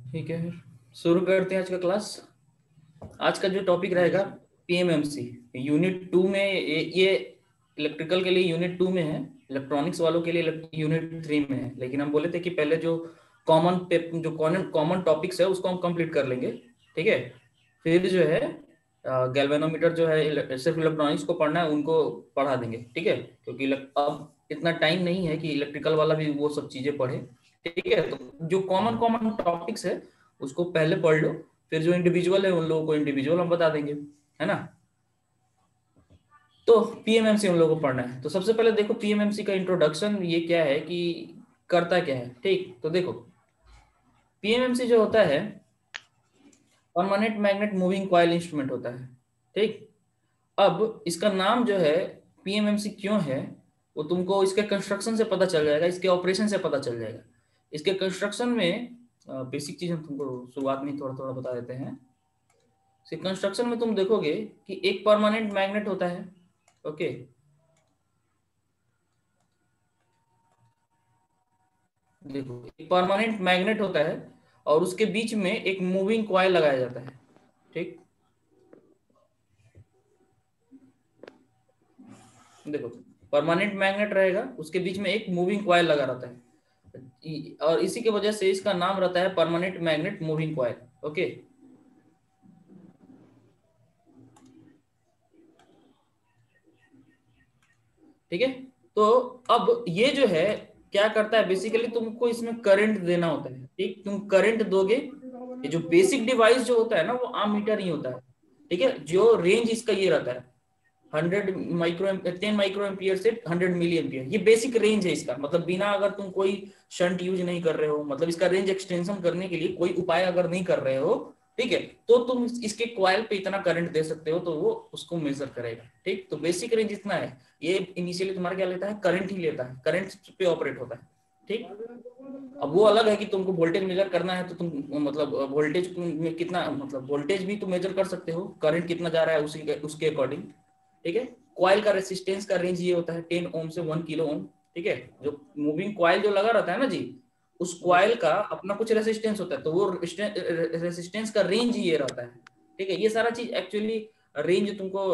ठीक है, शुरू करते हैं आज का क्लास। आज का जो टॉपिक रहेगा पीएमएमसी यूनिट 2 में। ये इलेक्ट्रिकल के लिए यूनिट 2 में है, इलेक्ट्रॉनिक्स वालों के लिए यूनिट 3 में है। लेकिन हम बोले थे कि पहले जो कॉमन टॉपिक्स है उसको हम कंप्लीट कर लेंगे। ठीक है, फिर जो है गैल्वेनोमीटर जो है सिर्फ इलेक्ट्रॉनिक्स को पढ़ना है उनको पढ़ा देंगे। ठीक है, क्योंकि अब इतना टाइम नहीं है कि इलेक्ट्रिकल वाला भी वो सब चीजें पढ़े। ठीक है, तो जो कॉमन कॉमन टॉपिक्स है उसको पहले पढ़ लो, फिर जो इंडिविजुअल है उन लोगों को इंडिविजुअल हम बता देंगे, है ना। तो पीएमएमसी उन लोगों को पढ़ना है। तो सबसे पहले देखो पीएमएमसी का इंट्रोडक्शन ये क्या है कि करता क्या है। ठीक, तो देखो पीएमएमसी जो होता है permanent magnet moving coil instrument होता है। ठीक, अब इसका नाम जो है पीएमएमसी क्यों है वो तुमको इसके कंस्ट्रक्शन से पता चल जाएगा, इसके ऑपरेशन से पता चल जाएगा। इसके कंस्ट्रक्शन में बेसिक चीज हम तुमको शुरुआत में थोड़ा थोड़ा बता देते हैं। कंस्ट्रक्शन में तुम देखोगे कि एक परमानेंट मैग्नेट होता है। ओके, देखो एक परमानेंट मैग्नेट होता है और उसके बीच में एक मूविंग कॉइल लगाया जाता है। ठीक, देखो परमानेंट मैग्नेट रहेगा, उसके बीच में एक मूविंग कॉइल लगा रहता है और इसी की वजह से इसका नाम रहता है permanent magnet moving coil. Okay, ठीक है। तो अब ये जो है क्या करता है, बेसिकली तुमको इसमें करंट देना होता है। ठीक, तुम करंट दोगे। ये जो बेसिक डिवाइस जो होता है ना वो आमीटर ही होता है। ठीक है, जो रेंज इसका ये रहता है 10 माइक्रो एम्पियर से 100 मिली एम्पियर, ये बेसिक रेंज है इसका। मतलब बिना अगर तुम कोई शंट यूज नहीं कर रहे हो, मतलब इसका रेंज एक्सटेंशन करने के लिए कोई उपाय अगर नहीं कर रहे हो, ठीक है, तो तुम इसके क्वाइल पे इतना करंट दे सकते हो तो वो उसको मेजर करेगा। ठीक, तो बेसिक रेंज इतना है। ये इनिशियली तुम्हारा क्या लेता है, करंट ही लेता है, करंट पे ऑपरेट होता है। ठीक, अब वो अलग है कि तुमको वोल्टेज मेजर करना है तो तुम मतलब वोल्टेज में कितना, मतलब वोल्टेज भी तुम मेजर कर सकते हो, करंट कितना जा रहा है उसी उसके अकॉर्डिंग। ठीक है, कॉइल का रेसिस्टेंस का रेंज ये होता है 10 ओम से 1 किलो ओम। ठीक है, जो मूविंग कॉइल जो लगा रहता है ना जी, उस कॉइल का अपना कुछ रेसिस्टेंस होता है, तो वो रेसिस्टेंस का रेंज ये रहता है। ठीक है, ये सारा चीज एक्चुअली रेंज तुमको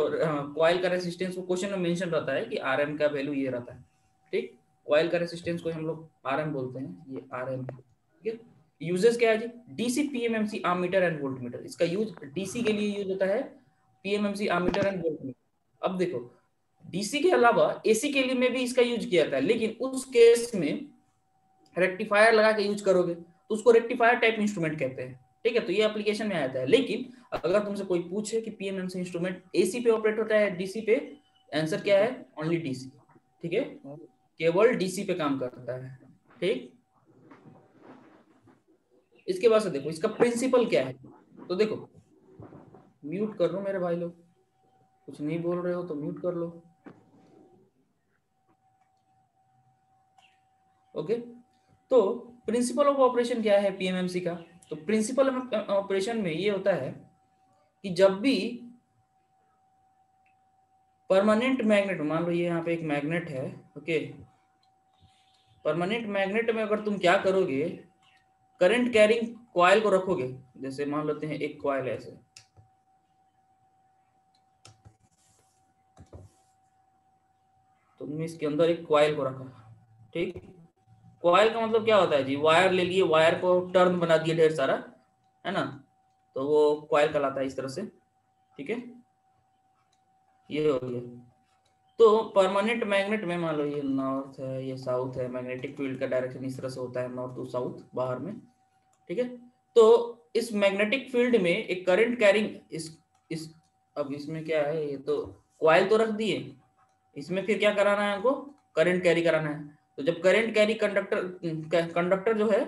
कॉइल का रेसिस्टेंस वो क्वेश्चन में मेंशन रहता है कि आरएम का वैल्यू ये रहता है। ठीक, कॉइल का रेसिस्टेंस को हम लोग आरएम बोलते हैं, ये आरएम है। ठीक है, यूजेस क्या है जी, DC PMMC ammeter and voltmeter. इसका यूज डीसी के लिए यूज होता है, पीएमएमसी आमीटर एंड वोल्टमीटर। अब देखो डीसी के अलावा एसी के लिए में भी इसका यूज किया जाता है, लेकिन उस केस में रेक्टिफायर लगा के यूज करोगे तो उसको रेक्टिफायर टाइप इंस्ट्रूमेंट कहते हैं। ठीक है, तो ये एप्लीकेशन में आता है। लेकिन अगर तुमसे कोई पूछे कि पीएमएमसी इंस्ट्रूमेंट एसी पे ऑपरेट होता है डीसी पे, आंसर क्या है, ओनली डीसी। ठीक है, केवल डीसी पे काम करता है। ठीक, इसके बाद से देखो इसका प्रिंसिपल क्या है। तो देखो, म्यूट कर लो मेरे भाई लोग, कुछ नहीं बोल रहे हो तो म्यूट कर लो। ओके, तो प्रिंसिपल ऑफ ऑपरेशन क्या है पीएमएमसी का। तो प्रिंसिपल ऑफ ऑपरेशन में ये होता है कि जब भी परमानेंट मैग्नेट, मान लो ये यहाँ पे एक मैग्नेट है। ओके, परमानेंट मैग्नेट में अगर तुम क्या करोगे, करंट कैरिंग कॉइल को रखोगे। जैसे मान लेते हैं एक कॉइल ऐसे, तुमने इसके अंदर एक कॉइल को रखा। ठीक, कॉइल का मतलब क्या होता है जी, वायर ले लिए, वायर को टर्न बना दिए ढेर सारा, है ना, तो वो कॉइल कहलाता है इस तरह से। ठीक है, ये हो गया। तो परमानेंट मैग्नेट में मान लो ये नॉर्थ है, ये साउथ है, मैग्नेटिक फील्ड का डायरेक्शन इस तरह से होता है, नॉर्थ टू साउथ बाहर में। ठीक है, तो इस मैग्नेटिक फील्ड में एक करंट कैरिंग इस अब इसमें क्या है, ये तो कॉइल तो रख दिए, इसमें फिर क्या कराना है हमको, करंट कैरी कराना है। तो जब करंट कैरी कंडक्टर जो है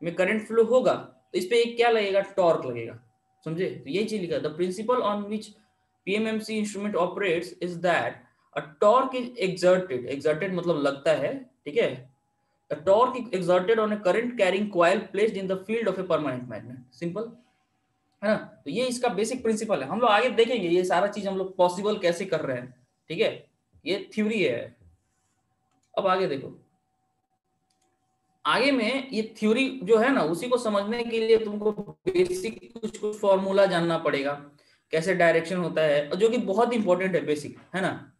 में करंट फ्लो होगा तो इस पे एक क्या लगेगा, टॉर्क लगेगा। समझे, तो यही चीज लिखा, the principal on which PMMC instrument operates is that a torque is exerted, exerted मतलब लगता है। ठीक है, a torque is exerted on a current carrying coil placed in the field of a permanent magnet, simple है ना। तो ये इसका बेसिक प्रिंसिपल है, हम लोग आगे देखेंगे ये सारा चीज हम लोग पॉसिबल कैसे कर रहे हैं। ठीक है, ये थ्योरी है। अब आगे देखो, आगे में ये थ्योरी जो है ना, उसी को समझने के लिए तुमको बेसिक कुछ कुछ फॉर्मूला जानना पड़ेगा, कैसे डायरेक्शन होता है, और जो कि बहुत इंपॉर्टेंट है, बेसिक है ना,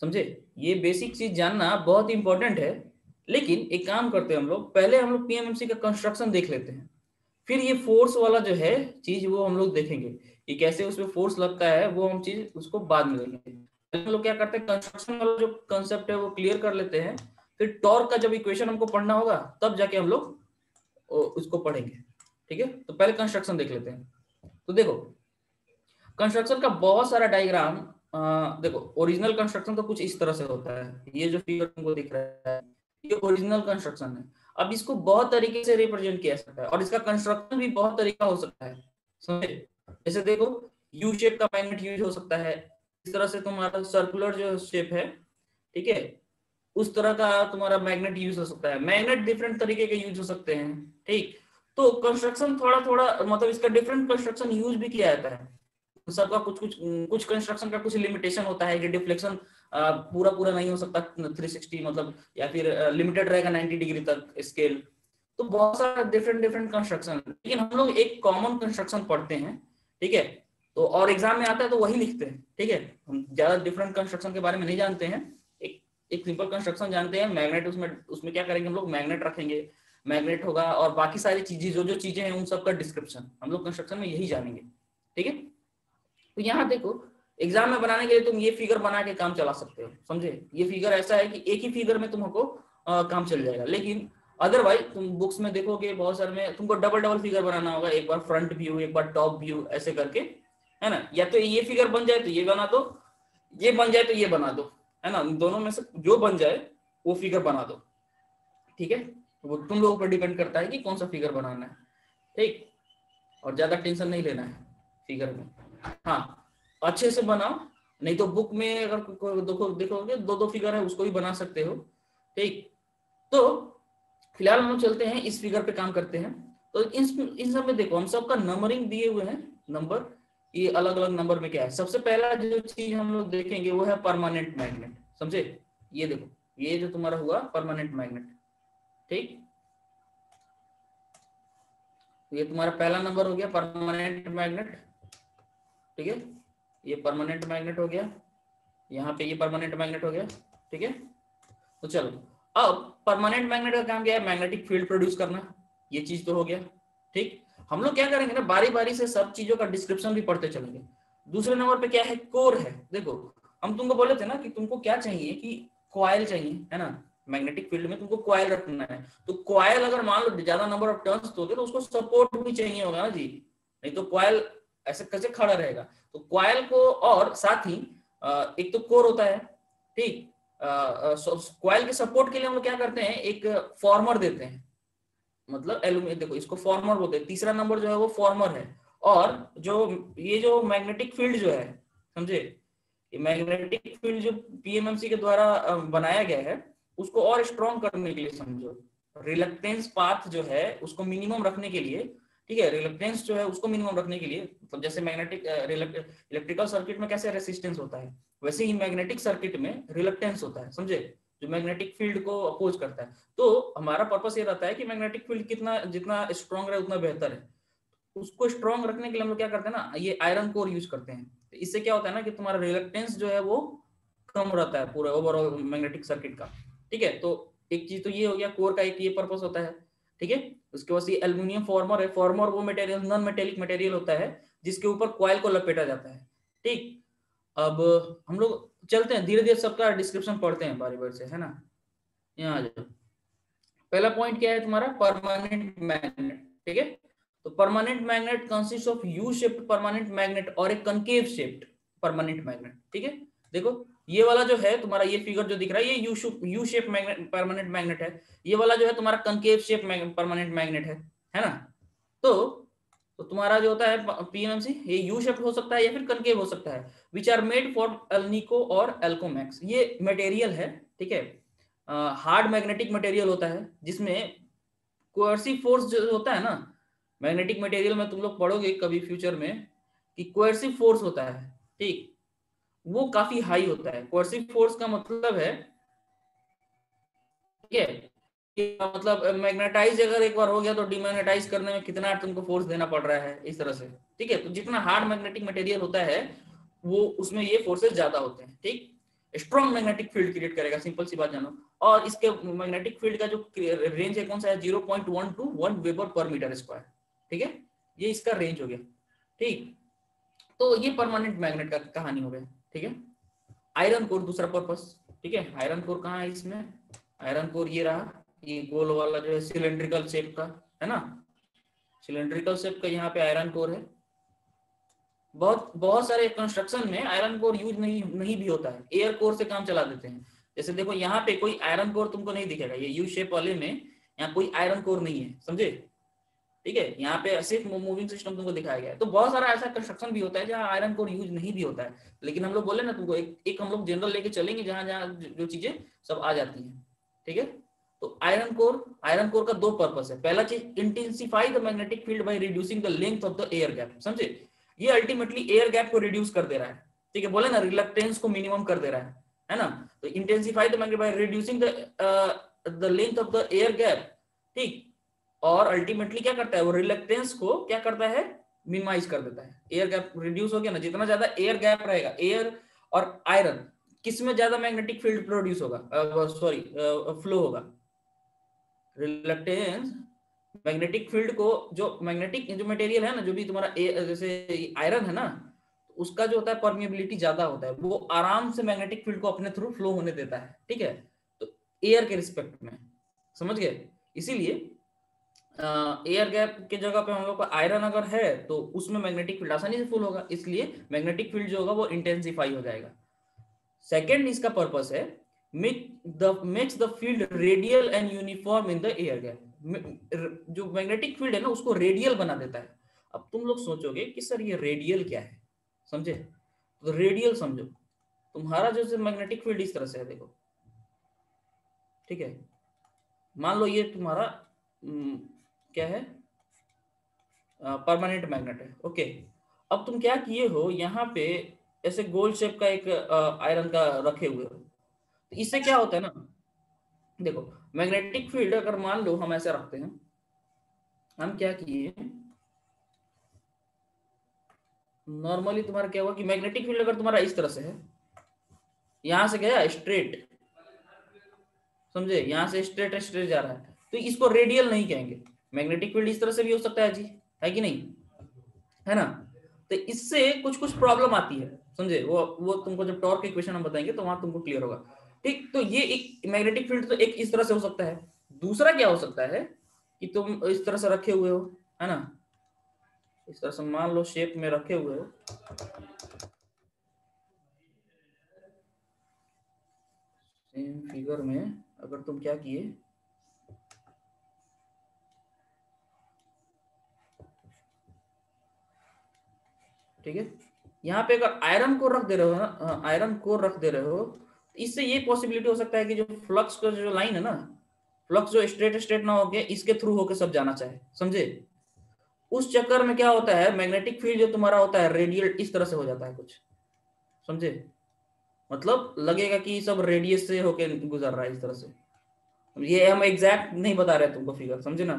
समझे। ये बेसिक चीज जानना बहुत इंपॉर्टेंट है। लेकिन एक काम करते हैं हम लोग, पहले हम लोग पीएमएमसी का कंस्ट्रक्शन देख लेते हैं, फिर ये फोर्स वाला जो है चीज वो हम लोग देखेंगे, ये कैसे उसमें फोर्स लगता है, वो हम चीज उसको बाद में देखेंगे। हम लोग क्या करते हैं, कंस्ट्रक्शन वाला जो कंसेप्ट है वो क्लियर कर लेते हैं, फिर टॉर्क का जब इक्वेशन हमको पढ़ना होगा तब जाके हम लोग उसको पढ़ेंगे। ठीक है, तो पहले कंस्ट्रक्शन देख लेते हैं। तो देखो, कंस्ट्रक्शन का बहुत सारा डायग्राम, देखो ओरिजिनल कंस्ट्रक्शन तो कुछ इस तरह से होता है, ये जो फिगर तुमको दिख रहा है ये ओरिजिनल कंस्ट्रक्शन है। अब इसको बहुत तरीके से रिप्रेजेंट किया सकता है, और इसका कंस्ट्रक्शन भी बहुत तरीका हो सकता है, समझे। जैसे देखो, यू शेप का मैग्नेट यूज हो सकता है, इस तरह से तुम्हारा सर्कुलर जो शेप है, ठीक है, उस तरह का तुम्हारा मैग्नेट यूज हो सकता है। मैग्नेट डिफरेंट तरीके के यूज हो सकते हैं, ठीक। तो कंस्ट्रक्शन थोड़ा थोड़ा मतलब इसका डिफरेंट कंस्ट्रक्शन यूज भी किया जाता है, सबका कुछ कुछ कुछ कंस्ट्रक्शन का कुछ लिमिटेशन होता है कि डिफ्लेक्शन पूरा पूरा नहीं हो सकता 360 मतलब, या फिर लिमिटेड रहेगा 90 डिग्री तक स्केल। तो बहुत सारा डिफरेंट डिफरेंट कंस्ट्रक्शन, लेकिन हम लोग एक कॉमन कंस्ट्रक्शन पढ़ते हैं, ठीक है। तो और एग्जाम में आता है तो वही लिखते हैं, ठीक है। हम ज्यादा डिफरेंट कंस्ट्रक्शन के बारे में नहीं जानते हैं, एक एक सिंपल कंस्ट्रक्शन जानते हैं। मैग्नेट, उसमें उसमें क्या करेंगे हम लोग, मैग्नेट रखेंगे, मैग्नेट होगा, और बाकी सारी चीजें जो जो चीजें हैं उन सब का डिस्क्रिप्शन हम लोग कंस्ट्रक्शन में यही जानेंगे, ठीक है। तो यहाँ देखो, एग्जाम में बनाने के लिए तुम ये फिगर बना के काम चला सकते हो, समझे। ये फिगर ऐसा है कि एक ही फिगर में तुमको काम चल जाएगा। लेकिन अदरवाइज तुम बुक्स में देखोगे बहुत सारे में तुमको डबल डबल फिगर बनाना होगा, एक बार फ्रंट व्यू, एक बार टॉप व्यू, ऐसे करके, है ना। या तो ये फिगर बन जाए तो ये बना दो, ये बन जाए तो ये बना दो, है ना। दोनों में से जो बन जाए वो फिगर बना दो, ठीक है। वो तुम लोगों पर डिपेंड करता है कि कौन सा फिगर बनाना है, ठीक। और ज्यादा टेंशन नहीं लेना है फिगर में। हाँ, अच्छे से बनाओ, नहीं तो बुक में अगर देखोगे दो दो फिगर है उसको भी बना सकते हो, ठीक। तो फिलहाल हम लोग चलते हैं इस फिगर पे काम करते हैं। तो इन सब में देखो, हम सबका नंबरिंग दिए हुए हैं, नंबर, ये अलग अलग नंबर में क्या है। सबसे पहला जो चीज हम लोग देखेंगे वो है परमानेंट मैग्नेट, समझे। ये देखो, ये जो तुम्हारा हुआ परमानेंट मैग्नेट, ठीक। ये तुम्हारा पहला नंबर हो गया परमानेंट मैग्नेट, ठीक है। ये परमानेंट मैग्नेट हो गया, यहाँ पे ये परमानेंट मैग्नेट हो गया, ठीक है। तो चलो, अब परमानेंट मैग्नेट का काम क्या है, मैग्नेटिक फील्ड प्रोड्यूस करना, ये चीज तो हो गया, ठीक। हम लोग क्या करेंगे ना, बारी बारी से सब चीजों का डिस्क्रिप्शन भी पढ़ते चलेंगे। दूसरे नंबर पे क्या है, कोर है। देखो, हम तुमको बोले थे ना कि तुमको क्या चाहिए, कि कॉइल चाहिए, है ना। मैग्नेटिक फील्ड में तुमको कॉइल रखना है, तो कॉइल अगर मान लो ज्यादा नंबर ऑफ टर्न्स दोगे तो उसको सपोर्ट भी चाहिए होगा ना जी, नहीं तो कॉइल ऐसे कैसे खड़ा रहेगा। तो कॉइल को, और साथ ही एक तो कोर होता है, ठीक। कॉइल के सपोर्ट के लिए हम लोग क्या करते हैं, एक फॉर्मर देते हैं, मतलब एल्यूमिनियम, देखो इसको फॉर्मर बोलते हैं। तीसरा नंबर जो है वो फॉर्मर है। और जो ये जो मैग्नेटिक फील्ड जो है, समझे, ये मैग्नेटिक फील्ड जो पीएमएमसी के द्वारा बनाया गया है, उसको और स्ट्रॉन्ग करने के लिए, समझो, रिलक्टेंस पाथ जो है उसको मिनिमम रखने के लिए, ठीक है, रिलक्टेंस जो है उसको मिनिमम रखने के लिए, मतलब जैसे मैग्नेटिक इलेक्ट्रिकल सर्किट में कैसे रेसिस्टेंस होता है, वैसे ही मैग्नेटिक सर्किट में रिलक्टेंस होता है, समझे, जो मैग्नेटिक फील्ड को अपोज करता है। तो हमारा पर्पस ये रहता है कि मैग्नेटिक फील्ड कितना जितना स्ट्रॉन्ग रहे उतना बेहतर है। उसको स्ट्रॉन्ग रखने के लिए हम लोग क्या करते हैं ना, ये आयरन कोर यूज करते हैं। तो इससे क्या होता है ना कि तुम्हारा रिलक्टेंस जो है वो कम रहता है पूरे ओवरऑल मैग्नेटिक सर्किट का, ठीक है। तो एक चीज तो ये हो गया, कोर का एक ये पर्पस होता है, ठीक है। उसके बाद ये एल्यूमिनियम फॉर्मर है। फॉर्मर वो मटेरियल, नॉन मेटेलिक मटेरियल होता है जिसके ऊपर कॉइल को लपेटा जाता है, ठीक। अब हम लोग चलते हैं धीरे धीरे सबका डिस्क्रिप्शन पढ़ते हैं बारी बारी से, है ना। यहाँ आ जाओ। पहला पॉइंट क्या है तुम्हारा, परमानेंट मैग्नेट, ठीक है। तो permanent magnet consist of U shaped permanent magnet और एक कनकेव शेप्ड परमानेंट मैग्नेट, ठीक है। देखो, ये वाला जो है तुम्हारा, ये फिगर जो दिख रहा है ये U shape magnet permanent magnet है। ये वाला जो है तुम्हारा कनकेव शेप परमानेंट मैग्नेट है ना। तो तुम्हारा जो होता है पीएमएमसी, ये यू शेप हो सकता है या फिर कनकेव हो सकता है, which are made for alnico और एल्कोमैक्स। ये मटेरियल है, ठीक है, हार्ड मैग्नेटिक मटेरियल होता है, जिसमें कोएर्सिव फोर्स जो होता है ना, मैग्नेटिक मटेरियल में तुम लोग पढ़ोगे कभी फ्यूचर में कि कोएर्सिव फोर्स होता है, ठीक, वो काफी हाई होता है। कोएर्सिव फोर्स का मतलब है, ठीक है, मतलब मैग्नेटाइज अगर एक बार हो गया तो डिमैग्नेटाइज करने में कितना तुमको फोर्स देना पड़ रहा है, इस तरह से। ठीक है, तो जितना हार्ड मैग्नेटिक मटेरियल होता है वो उसमें ये फोर्सेस ज्यादा होते हैं। ठीक, स्ट्रॉन्ग मैग्नेटिक फील्ड क्रिएट करेगा, सिंपल सी बात जानो। और इसके मैग्नेटिक फील्ड का जो रेंज है कौन सा है, 0.1 to 1 वेबर पर मीटर स्क्वायर। ठीक है, ये इसका रेंज हो गया। ठीक, तो ये परमानेंट मैग्नेट का कहानी हो गया। ठीक है, आयरन कोर दूसरा पर्पस। ठीक है, आयरन कोर कहाँ है इसमें, आयरन कोर ये रहा, ये गोल वाला जो है सिलेंड्रिकल शेप का है ना, सिलेंड्रिकल शेप का यहाँ पे आयरन कोर है। बहुत बहुत सारे कंस्ट्रक्शन में आयरन कोर यूज नहीं भी होता है, एयर कोर से काम चला देते हैं। जैसे देखो यहाँ पे कोई आयरन कोर तुमको नहीं दिखेगा, ये यू शेप वाले में यहाँ कोई आयरन कोर नहीं है, समझे। ठीक है, यहाँ पे सिर्फ मूविंग सिस्टम तुमको दिखाया गया है। तो बहुत सारा ऐसा कंस्ट्रक्शन भी होता है जहाँ आयरन कोर यूज नहीं भी होता है, लेकिन हम लोग बोले ना तुमको एक हम लोग जनरल लेके चलेंगे जहाँ जहाँ जो चीजें सब आ जाती हैं। ठीक है, तो आयरन कोर का दो पर्पस है। पहला चीज, intensify the magnetic field by reducing the length of the air gap, समझे। ये अल्टीमेटली एयर गैप को रिड्यूस कर दे रहा है। ठीक है, बोले ना रिलक्टेंस को मिनिमम कर दे रहा है ना। तो intensify the magnet by reducing the length of the air gap. ठीक, और अल्टीमेटली क्या करता है वो, रिलक्टेंस को क्या करता है, मिनिमाइज कर देता है। एयर गैप रिड्यूस हो गया ना, जितना ज्यादा एयर गैप रहेगा, एयर और आयरन किस में ज्यादा मैग्नेटिक फील्ड प्रोड्यूस होगा, सॉरी फ्लो होगा, रिलक्टेंस मैग्नेटिक फील्ड को, जो मैग्नेटिक जो मटेरियल है ना, जो भी तुम्हारा जैसे आयरन है ना, उसका जो होता है परमिएबिलिटी ज्यादा होता है, वो आराम से मैग्नेटिक फील्ड को अपने थ्रू फ्लो होने देता है। ठीक है, तो एयर के रिस्पेक्ट में, समझ गए। इसीलिए एयर गैप के जगह पे हम लोग का आयरन अगर है तो उसमें मैग्नेटिक फील्ड आसानी से फुल होगा, इसलिए मैग्नेटिक फील्ड जो होगा वो इंटेंसिफाई हो जाएगा। सेकेंड इसका पर्पस है, makes the field radial and uniform in the air gap. जो मैग्नेटिक फील्ड है ना उसको रेडियल बना देता है। अब तुम लोग सोचोगे कि सर ये रेडियल क्या है, समझे। तो रेडियल समझो, तुम्हारा जो मैग्नेटिक फील्ड इस तरह से है, देखो। ठीक है, मान लो ये तुम्हारा क्या है, परमानेंट मैग्नेट है। ओके, अब तुम क्या किए हो, यहाँ पे ऐसे गोल शेप का एक आयरन का रखे हुए हो। तो इससे क्या होता है ना, देखो मैग्नेटिक फील्ड अगर मान लो हम ऐसे रखते हैं, हम क्या किए, नॉर्मली तुम्हारा क्या हुआ कि मैग्नेटिक फील्ड अगर तुम्हारा इस तरह से है, यहां से गया स्ट्रेट, समझे, यहां से स्ट्रेट स्ट्रेट जा रहा है, तो इसको रेडियल नहीं कहेंगे। मैग्नेटिक फील्ड इस तरह से भी हो सकता है जी, है कि नहीं, है ना। तो इससे कुछ कुछ प्रॉब्लम आती है, समझे। वो तुमको जब टॉर्क इक्वेशन हम बताएंगे तो वहां तुमको क्लियर होगा। ठीक, तो ये एक मैग्नेटिक फील्ड तो एक इस तरह से हो सकता है। दूसरा क्या हो सकता है कि तुम इस तरह से रखे हुए हो, है ना, इस तरह से मान लो शेप में रखे हुए हो, सेम फिगर में अगर तुम क्या किए, ठीक है, यहाँ पे अगर आयरन को रख दे रहे हो ना, आयरन को रख दे रहे हो, इससे ये पॉसिबिलिटी हो सकता है कि जो फ्लक्स का जो लाइन है ना, फ्लक्स जो स्ट्रेट स्ट्रेट ना होके इसके थ्रू होके सब जाना चाहे, समझे। उस चक्कर में क्या होता है, मैग्नेटिक फील्ड जो तुम्हारा होता है रेडियल इस तरह से हो जाता है कुछ, समझे। मतलब लगेगा कि सब रेडियस से होके गुजर रहा है इस तरह से। ये हम एग्जैक्ट नहीं बता रहे तुमको फिगर, समझे ना।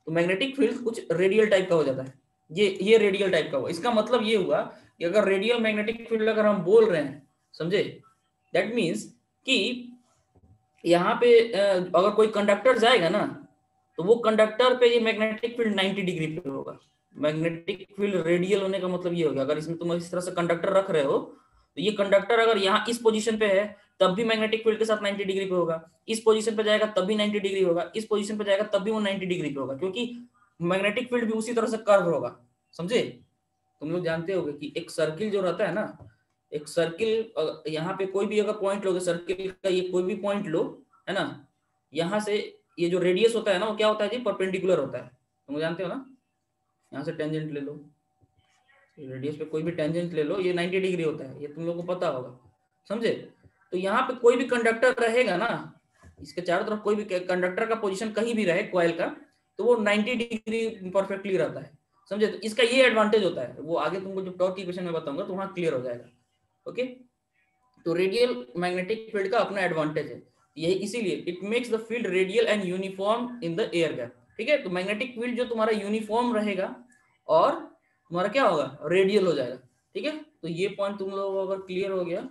तो मैग्नेटिक फील्ड कुछ रेडियल टाइप का हो जाता है, ये रेडियल टाइप का हुआ। इसका मतलब ये हुआ कि अगर रेडियल मैग्नेटिक फील्ड अगर हम बोल रहे हैं, समझे, दैट मीन्स कि यहाँ पे अगर कोई कंडक्टर जाएगा ना, तो वो कंडक्टर पे ये मैग्नेटिक फील्ड 90 डिग्री पे होगा। मैग्नेटिक फील्ड रेडियल होने का मतलब ये होगा, अगर इसमें तुम इस तरह से कंडक्टर रख रहे हो, तो ये कंडक्टर अगर यहाँ इस पोजीशन पे है तब भी मैग्नेटिक फील्ड के साथ 90 डिग्री पे होगा, इस पोजीशन पे जाएगा तब भी 90 डिग्री होगा, इस पोजीशन पे जाएगा तब भी वो 90 डिग्री पे होगा, क्योंकि मैग्नेटिक फील्ड भी उसी तरह से कर्व होगा, समझे। तुम लोग जानते होगे कि एक सर्किल जो रहता है ना, एक सर्किल, यहाँ पे कोई भी अगर पॉइंट लोगे सर्किल का, ये कोई भी पॉइंट लो, है ना, यहाँ से ये जो रेडियस होता है ना वो क्या होता है जी, परपेंडिकुलर होता है, तुम जानते हो ना। यहाँ से टेंजेंट ले लो, रेडियस पे कोई भी टेंजेंट ले लो, ये 90 डिग्री होता है, ये तुम लोग को पता होगा, समझे। तो यहाँ पे कोई भी कंडक्टर रहेगा ना, इसके चारों तरफ कोई भी कंडक्टर का पोजीशन कहीं भी रहे कॉइल का, तो वो 90 डिग्री परफेक्टली रहता है, समझे। तो इसका ये एडवांटेज होता है, वो आगे तुमको जब टॉर्क की इक्वेशन में बताऊंगा तो वहां क्लियर हो जाएगा। ओके, तो रेडियल मैग्नेटिक फील्ड का अपना एडवांटेज है। ये इसीलिए it makes the field radial and uniform in the air gap. ठीक है, तो मैग्नेटिक फील्ड जो तुम्हारा यूनिफॉर्म रहेगा और तुम्हारा क्या होगा, रेडियल हो जाएगा। ठीक है, तो ये पॉइंट तुम लोगों को अगर क्लियर हो गया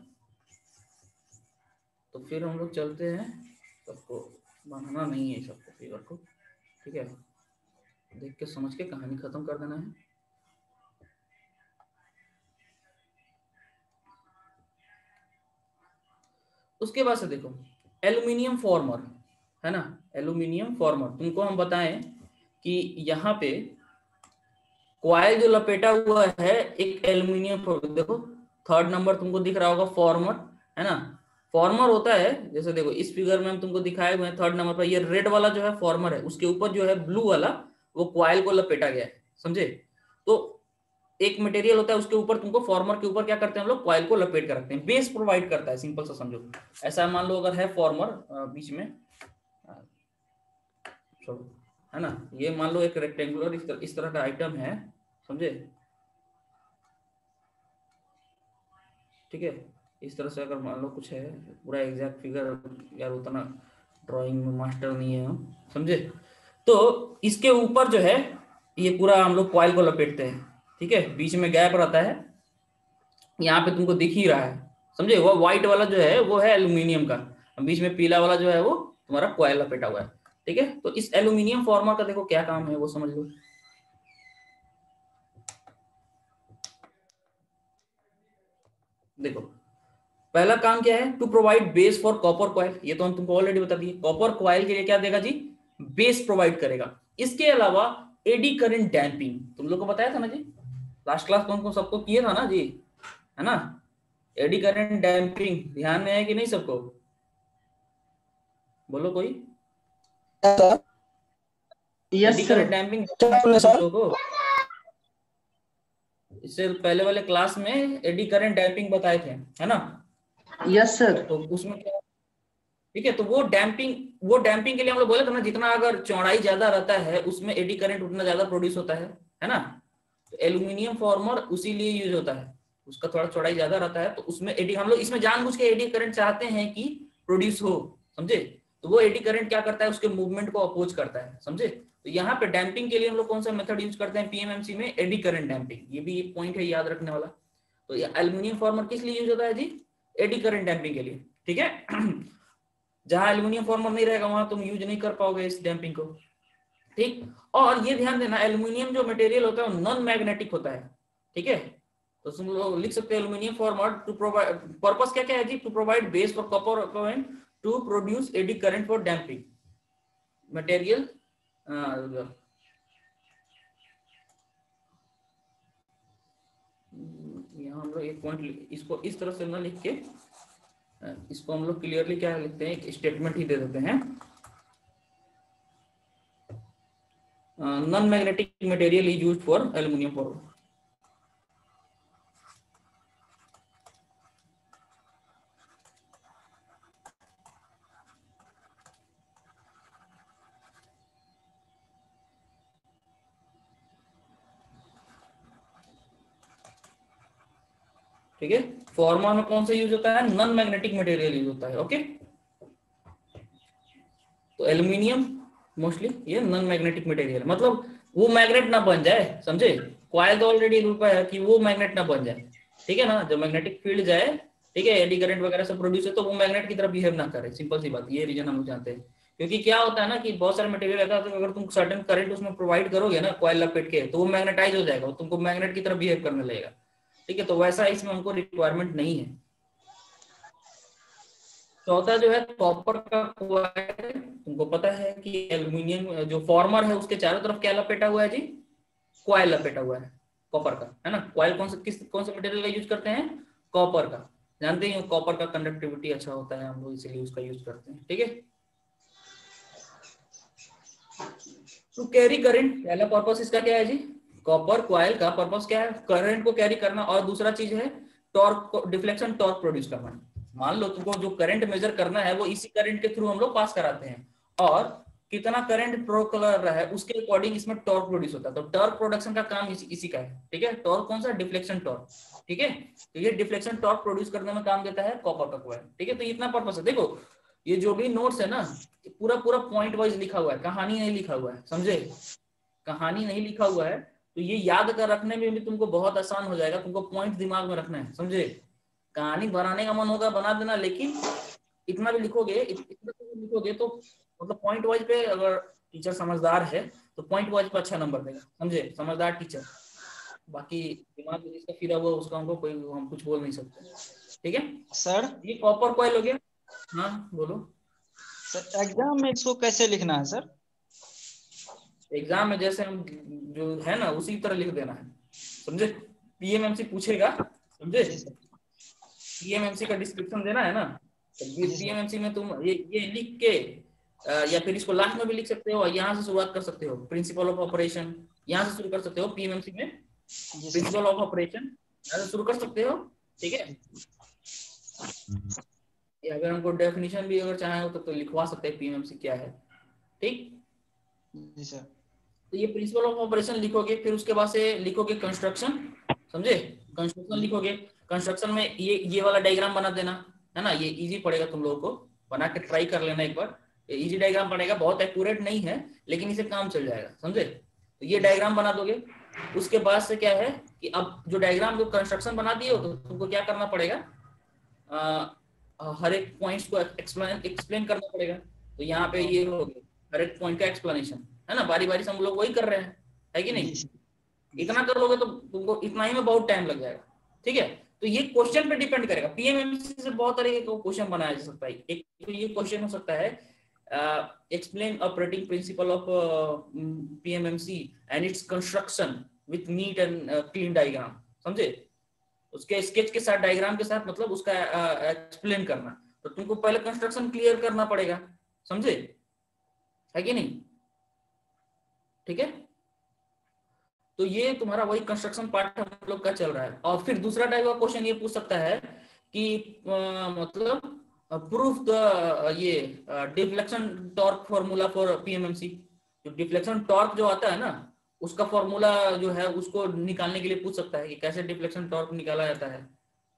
तो फिर हम लोग चलते हैं, सबको बनाना नहीं है सबको फिगर को। ठीक है, देख के समझ के कहानी खत्म कर देना है। उसके बाद से देखो एल्यूमिनियम फॉर्मर है ना, एल्यूमिनियम फॉर्मर तुमको हम बताएं कि यहाँ पे कॉइल जो लपेटा हुआ है एक एल्यूमिनियम, देखो थर्ड नंबर तुमको दिख रहा होगा फॉर्मर, है ना। फॉर्मर होता है, जैसे देखो इस फिगर में हम तुमको दिखाए हुए हैं थर्ड नंबर पर, ये रेड वाला जो है फॉर्मर है, उसके ऊपर जो है ब्लू वाला वो कॉइल को लपेटा गया है, समझे। तो एक मटेरियल होता है उसके ऊपर, तुमको फॉर्मर के ऊपर क्या करते हैं हम लोग, कॉइल को लपेट कर रखते हैं, बेस प्रोवाइड करता है, सिंपल सा समझो। ऐसा मान लो अगर है फॉर्मर बीच में, छोड़ो, है ना, ये मान लो एक रेक्टेंगुलर इस तरह का आइटम है, समझे। ठीक है, इस तरह से अगर मान लो कुछ है, पूरा एग्जैक्ट फिगर यार उतना ड्राइंग में मास्टर नहीं है हम, समझे। तो इसके ऊपर जो है ये पूरा हम लोग कॉइल को लपेटते हैं। ठीक है, बीच में गैप रहता है, यहाँ पे तुमको दिख ही रहा है, समझे। वो व्हाइट वाला जो है वो है एल्यूमिनियम का, बीच में पीला वाला जो है वो तुम्हारा कॉइल लपेटा हुआ है। ठीक है, तो इस एल्यूमिनियम फॉर्मर का देखो क्या काम है वो समझ लो। देखो पहला काम क्या है, to provide base for copper coil, ये तो हम तुमको ऑलरेडी बता दिए, कॉपर कॉइल के लिए क्या देगा जी, बेस प्रोवाइड करेगा। इसके अलावा एडी करंट डैम्पिंग, तुम लोग को बताया था ना जी, लास्ट क्लास में तुमको सबको किए था ना जी, है ना। एडी करंट डैम्पिंग ध्यान में है कि नहीं सबको, बोलो कोई। एडी यस सर। करंट डैम्पिंग क्या बोले तुम सर? लोगों को इससे पहले वाले क्लास में एडी करंट डैम्पिंग बताए थे, है ना। Yes sir. तो उसमें क्या, ठीक है, तो वो डैम्पिंग के लिए हम लोग बोले थे ना, जितना अगर चौड़ाई ज्यादा रहता है उसमें एडी करंट उतना ज्यादा प्रोड्यूस होता है ना। तो एल्यूमिनियम फॉर्मर उसी लिए यूज होता है, उसका थोड़ा चौड़ाई ज्यादा रहता है, तो उसमें एडी हम लोग इसमें जानबूझ के एडी करंट चाहते हैं कि प्रोड्यूस हो, समझे। तो वो एडी करंट क्या करता है, उसके मूवमेंट को अपोज करता है, समझे। तो यहाँ पे डैम्पिंग के लिए हम लोग कौन सा मेथड यूज करते हैं पीएमएमसी में, एडी करंट डैम्पिंग, ये भी एक पॉइंट है याद रखने वाला। तो ये एल्यूमिनियम फॉर्मर किस लिए यूज होता है जी, एडी करंट डैम्पिंग के लिए। ठीक है, जहां एल्यूमिनियम फॉर्मर नहीं रहेगा वहां तुम यूज नहीं कर पाओगे इस डैम्पिंग को। ठीक, और ये ध्यान देना एल्यूमिनियम जो मटेरियल होता है वो नॉन मैग्नेटिक होता है। ठीक है, तो तुम लोग लिख सकते हैं aluminium former to provide, purpose क्या क्या है जी, to provide base for copper coil, to produce eddy current for damping material. यहाँ हम लोग एक पॉइंट इसको इस तरह से ना लिख के, इसको हम लोग क्लियरली क्या लिखते हैं, एक स्टेटमेंट ही दे देते हैं, non magnetic material is used for aluminium farmer. ठीक है, फॉर्मर में कौन सा यूज होता है, नॉन मैग्नेटिक मटेरियल यूज होता है। ओके, तो एल्यूमिनियम मोस्टली ये नॉन मैग्नेटिक मटेरियल, मतलब वो मैग्नेट ना बन जाए, समझे। कॉइल तो ऑलरेडी रूपा है कि वो मैग्नेट ना बन जाए, ठीक है ना, जब मैग्नेटिक फील्ड जाए, ठीक है, एडी करंट वगैरह सब प्रोड्यूस है तो वो मैग्नेट की तरह बिहेव ना करे, सिंपल सी बात, ये रीजन हम लोग जानते हैं। क्योंकि क्या होता है ना कि बहुत सारे मटेरियल रहता है, तो अगर तुम सर्टेन करंट उसमें प्रोवाइड करोगे ना कॉइल लपेट के, तो वो मैग्नेटाइज हो जाएगा, वो तुमको मैग्नेट की तरह बिहेव करने लगेगा। ठीक है, तो वैसा इसमें हमको रिक्वायरमेंट नहीं है। चौथा जो है कॉपर का कॉइल, तुमको पता है कि एल्यूमिनियम जो फॉर्मर है उसके चारों तरफ क्या लपेटा हुआ है जी, कॉइल लपेटा हुआ है कॉपर का, है ना। कॉइल कौन से मटेरियल का यूज करते हैं, कॉपर का, जानते ही हो कॉपर का कंडक्टिविटी अच्छा होता है, हम लोग इसीलिए उसका यूज करते हैं। ठीक है, तो कैरी करंट, पहला पर्पस इसका क्या है जी, कॉपर कॉइल का पर्पस क्या है, करंट को कैरी करना, और दूसरा चीज है टॉर्क, डिफ्लेक्शन टॉर्क प्रोड्यूस करना। मान लो तुमको जो करंट मेजर करना है वो इसी करंट के थ्रू हम लोग पास कराते हैं, और कितना करंट प्रो कर रहा है उसके अकॉर्डिंग इसमें टॉर्क प्रोड्यूस होता है, तो टॉर्क प्रोडक्शन का काम इसी का है। ठीक है, टॉर्क कौन सा, डिफ्लेक्शन टॉर्क। ठीक है, तो ये डिफ्लेक्शन टॉर्क प्रोड्यूस करने में काम देता है कॉपर का कॉइल। ठीक है, तो इतना पर्पस है। देखो ये जो भी नोट्स है ना, पूरा पूरा पॉइंट वाइज लिखा हुआ है, कहानी नहीं लिखा हुआ है, समझे? कहानी नहीं लिखा हुआ है, तो ये याद कर रखने में भी तुमको बहुत आसान हो जाएगा। तुमको पॉइंट दिमाग में रखना है, समझे? कहानी बनाने का मन होगा बना देना, लेकिन इतना भी लिखोगे, इतना भी लिखोगे तो मतलब पॉइंट वाइज पे अगर टीचर समझदार है तो पॉइंट वाइज पे अच्छा नंबर देगा, समझे? समझदार टीचर। बाकी दिमाग जिसका फिरा हुआ उसका हमको कोई हम कुछ बोल नहीं सकते, ठीक है? सर ये कॉपर कॉइल हो गया। हाँ बोलो सर, एग्जाम में इसको कैसे लिखना है सर? एग्जाम में जैसे हम जो है ना उसी तरह लिख देना है, समझे? पीएमएमसी पूछेगा, समझे? पीएमएमसी का डिस्क्रिप्शन देना है ना, तो पीएमएमसी में तुम ये लिख के या फिर इसको लास्ट में भी लिख सकते हो, यहाँ से शुरुआत कर सकते हो। प्रिंसिपल ऑफ ऑपरेशन यहाँ से शुरू कर सकते हो, पीएमएमसी में प्रिंसिपल ऑफ ऑपरेशन यहाँ से शुरू कर सकते हो, ठीक है? या अगर हमको डेफिनेशन भी अगर चाहे हो तो लिखवा सकते हैं पीएमएमसी क्या है, ठीक? जी सर। तो ये प्रिंसिपल ऑफ ऑपरेशन लिखोगे, फिर उसके बाद से लिखोगे कंस्ट्रक्शन, समझे? कंस्ट्रक्शन लिखोगे, कंस्ट्रक्शन में ये वाला डायग्राम बना देना है ना, ये इजी पड़ेगा तुम लोगों को, बना के ट्राई कर लेना एक बार। इजी डायग्राम पड़ेगा, बहुत एक्यूरेट नहीं है लेकिन इसे काम चल जाएगा, समझे? तो ये डायग्राम बना दोगे। उसके बाद से क्या है कि अब जो डायग्राम जो कंस्ट्रक्शन बना दिए हो तो तुमको क्या करना पड़ेगा, हर एक पॉइंट्स को एक्सप्लेन करना पड़ेगा। तो यहाँ पे ये हो गया हर एक पॉइंट का एक्सप्लेनेशन, है ना? बारी बारी से हम लोग वही कर रहे हैं, है कि नहीं? इतना कर लोगे तो तुमको इतना ही में बहुत टाइम लग जाएगा, ठीक है? तो ये क्वेश्चन पे डिपेंड करेगा। पीएमएमसी से बहुत तरीके का क्वेश्चन बनाया जा सकता है। एक तो ये क्वेश्चन हो सकता है, explain operating principle of PMMC and its construction with neat and clean diagram, समझे? उसके स्केच के साथ, डायग्राम के साथ, मतलब उसका एक्सप्लेन करना। तो तुमको पहले कंस्ट्रक्शन क्लियर करना पड़ेगा, समझे? है कि नहीं? ठीक है? तो ये तुम्हारा वही कंस्ट्रक्शन पार्ट हम लोग का चल रहा है। और फिर दूसरा टाइप का क्वेश्चन ये पूछ सकता है कि मतलब प्रूफ द ये deflection torque formula for PMMC. जो डिफ्लेक्शन टॉर्क जो आता है ना, उसका फॉर्मूला जो है उसको निकालने के लिए पूछ सकता है कि कैसे डिफ्लेक्शन टॉर्क निकाला जाता है,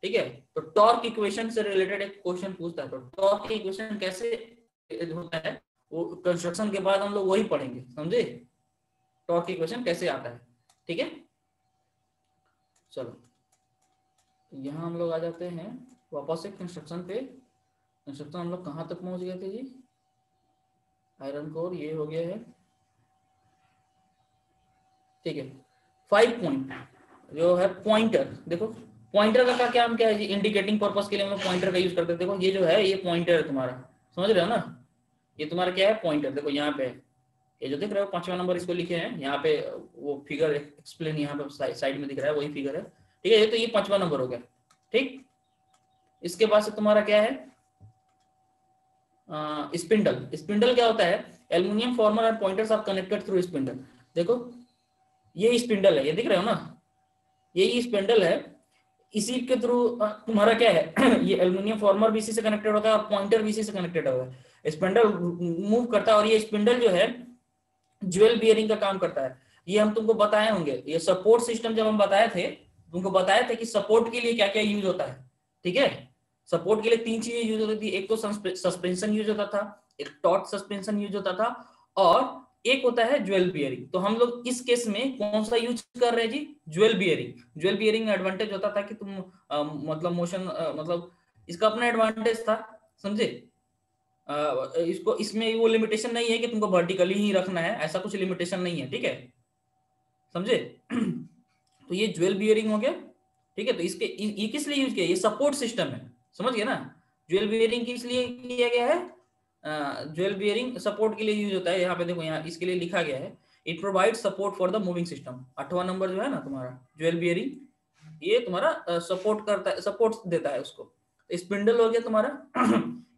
ठीक है? तो टॉर्क इक्वेशन से रिलेटेड एक क्वेश्चन पूछता है। तो टॉर्क इक्वेशन कैसे होता है वो कंस्ट्रक्शन के बाद हम लोग वही पढ़ेंगे, समझे? टॉर्क इक्वेशन कैसे आता है, ठीक है? चलो यहाँ हम लोग आ जाते हैं वापस से कंस्ट्रक्शन पे। कंस्ट्रक्शन हम लोग कहाँ तक पहुंच गए थे जी? आयरन कोर ये हो गया है, ठीक है? 5 पॉइंट जो है पॉइंटर। देखो पॉइंटर का क्या हम क्या है जी, इंडिकेटिंग पर्पस के लिए हम लोग पॉइंटर का यूज करते हैं। देखो ये जो है ये पॉइंटर है तुम्हारा, समझ रहे हो ना? ये तुम्हारा क्या है? पॉइंटर। देखो यहाँ पे ये जो दिख रहा है 5वां नंबर इसको लिखे हैं यहाँ पे, वो फिगर एक्सप्लेन यहाँ पे साइड में दिख रहा है, वही फिगर है, ठीक है? ये तो ये 5वां नंबर हो गया, ठीक? इसके बाद से तुम्हारा क्या है? स्पिंडल। स्पिंडल क्या होता है? Aluminium former and pointers are connected through spindle. देखो ये स्पिंडल है, ये दिख रहे हो ना, यही स्पिंडल है। इसी के थ्रू तुम्हारा क्या है ये एल्युमिनियम फॉर्मर भी इसी से कनेक्टेड होता है और पॉइंटर भी इसी से कनेक्टेड होता है। स्पिंडल मूव करता है और ये स्पिंडल जो है ज्वेल बियरिंग का काम करता है। ये हम तुमको बताए होंगे, ये सपोर्ट सिस्टम जब हम बताए थे, तुमको बताया था कि सपोर्ट के लिए क्या क्या यूज होता है, ठीक है? सपोर्ट के लिए 3 चीजें यूज होती थी। एक तो सस्पेंशन यूज होता था, एक टॉर्क सस्पेंशन यूज होता था, और एक होता है ज्वेल बियरिंग। तो हम लोग इस केस में कौन सा यूज कर रहे हैं जी? Jewel bearing. ज्वेल बियरिंग में एडवांटेज होता था कि तुम मतलब मोशन मतलब इसका अपना एडवांटेज था, समझे? इसको इसमें वो लिमिटेशन नहीं है कि तुमको वर्टिकली ही रखना है, ऐसा कुछ लिमिटेशन नहीं है, ठीक है? समझे? तो ये ज्वेल बियरिंग हो गया, ठीक है? तो इसके ये किस लिए यूज किया? ये सपोर्ट सिस्टम है, समझ गए ना? ज्वेल बियरिंग किस लिए किया गया है? ज्वेल बियरिंग सपोर्ट के लिए यूज होता है। यहाँ पे देखो, यहाँ इसके लिए लिखा गया है, it provide support for the moving system. 8वां नंबर जो है ना तुम्हारा ज्वेल बियरिंग, ये तुम्हारा सपोर्ट करता है, सपोर्ट देता है उसको। स्पिंडल हो गया तुम्हारा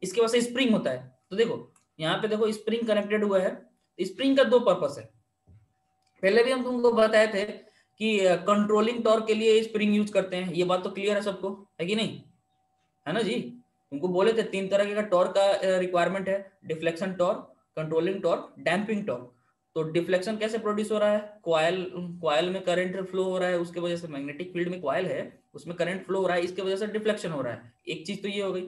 इसके बाद से स्प्रिंग होता है। तो देखो यहाँ पे देखो स्प्रिंग कनेक्टेड हुआ है। स्प्रिंग का 2 पर्पस है। पहले भी हम तुमको बताए थे कि कंट्रोलिंग टॉर्क के लिए स्प्रिंग यूज करते हैं। ये बात तो क्लियर है सबको, है कि नहीं? है ना जी? तुमको बोले थे 3 तरह का टॉर्क का रिक्वायरमेंट है, deflection torque, controlling torque, damping torque. तो डिफ्लेक्शन कैसे प्रोड्यूस हो रहा है? कॉइल में करंट फ्लो हो रहा है, उसके वजह से मैग्नेटिक फील्ड में कॉइल है उसमें करंट फ्लो हो रहा है, इसके वजह से डिफ्लेक्शन हो रहा है। एक चीज तो ये हो गई।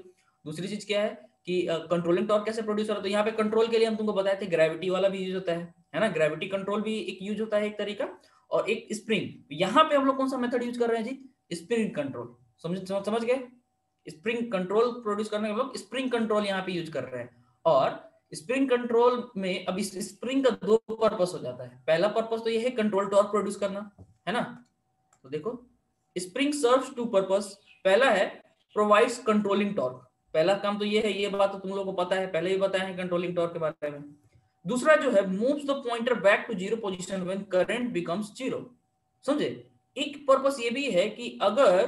दूसरी चीज क्या है कि कंट्रोलिंग टॉर्क कैसे प्रोड्यूस होता है। तो यहाँ पे कंट्रोल के लिए हम तुमको बताए थे ग्रेविटी वाला भी यूज होता है ना, ग्रेविटी कंट्रोल भी एक यूज होता है एक तरीका, और एक स्प्रिंग। यहाँ पे हम लोग कौन सा मेथड यूज कर रहे हैं जी, स्प्रिंग कंट्रोल। समझ गए, स्प्रिंग कंट्रोल प्रोड्यूस करने के लोग स्प्रिंग कंट्रोल यहाँ पे यूज कर रहे हैं। और स्प्रिंग कंट्रोल में अब इस स्प्रिंग का दो पर्पस हो जाता है। पहला पर्पस तो ये है कंट्रोल टॉर्क प्रोड्यूस करना, है ना। तो देखो स्प्रिंग सर्व्स टू पर्पस। पहला है प्रोवाइड्स कंट्रोलिंग टॉर्क, पहला काम तो ये है, ये बात तो तुम लोगों को पता है, पहले ही बताया है कंट्रोलिंग टॉर्क के बारे में। दूसरा जो है moves the pointer back to zero position when current becomes zero. समझे, एक पर्पस ये भी है कि अगर